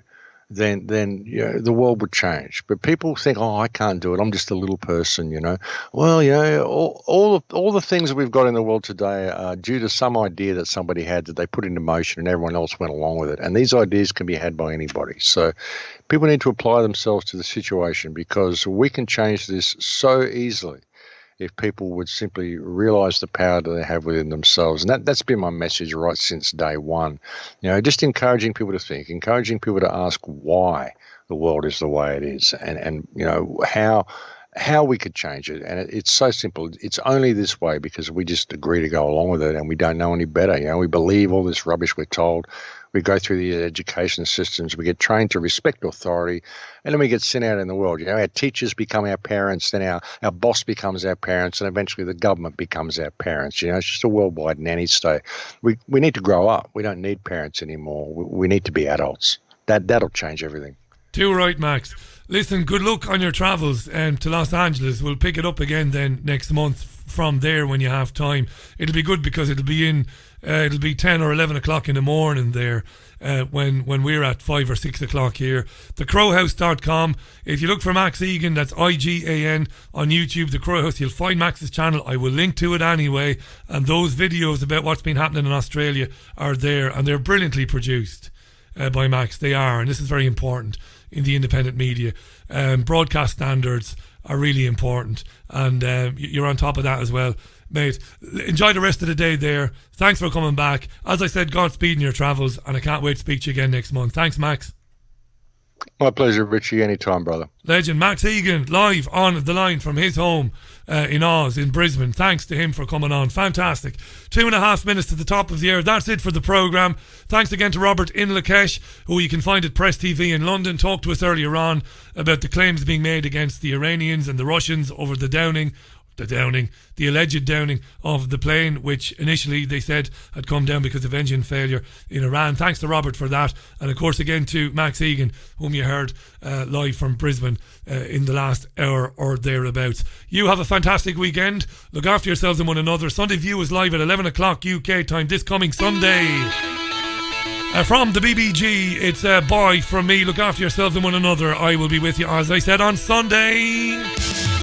then you know, the world would change. But people think, oh, I can't do it. I'm just a little person, you know. Well, you know, all the things that we've got in the world today are due to some idea that somebody had that they put into motion and everyone else went along with it. And these ideas can be had by anybody. So people need to apply themselves to the situation because we can change this so easily if people would simply realise the power that they have within themselves. And that's been my message right since day one. You know, just encouraging people to think, encouraging people to ask why the world is the way it is and you know, how we could change it. And it's so simple. It's only this way because we just agree to go along with it and we don't know any better. You know, we believe all this rubbish we're told. We go through the education systems. We get trained to respect authority, and then we get sent out in the world. You know, our teachers become our parents, then our boss becomes our parents, and eventually the government becomes our parents. You know, it's just a worldwide nanny state. We need to grow up. We don't need parents anymore. We need to be adults. That'll change everything. Too right, Max. Listen, good luck on your travels to Los Angeles. We'll pick it up again then next month from there when you have time. It'll be good because it'll be 10 or 11 o'clock in the morning there when we're at 5 or 6 o'clock here. TheCrowhouse.com. If you look for Max Egan, that's IGAN on YouTube, The Crow House, you'll find Max's channel. I will link to it anyway. And those videos about what's been happening in Australia are there, and they're brilliantly produced by Max. They are, and this is very important in the independent media. Broadcast standards are really important, and you're on top of that as well. Mate, enjoy the rest of the day there. Thanks for coming back. As I said, Godspeed in your travels, and I can't wait to speak to you again next month. Thanks, Max. My pleasure, Richie. Anytime, brother. Legend. Max Egan, live on the line from his home in Oz, in Brisbane. Thanks to him for coming on. Fantastic. 2.5 minutes to the top of the hour. That's it for the programme. Thanks again to Robert Inlakesh, who you can find at Press TV in London. Talked to us earlier on about the claims being made against the Iranians and the Russians over the alleged downing of the plane, which initially they said had come down because of engine failure in Iran. Thanks to Robert for that. And of course again to Max Egan, whom you heard live from Brisbane in the last hour or thereabouts. You have a fantastic weekend. Look after yourselves and one another. Sunday View is live at 11 o'clock UK time this coming Sunday. From the BBG, it's bye from me. Look after yourselves and one another. I will be with you, as I said, on Sunday.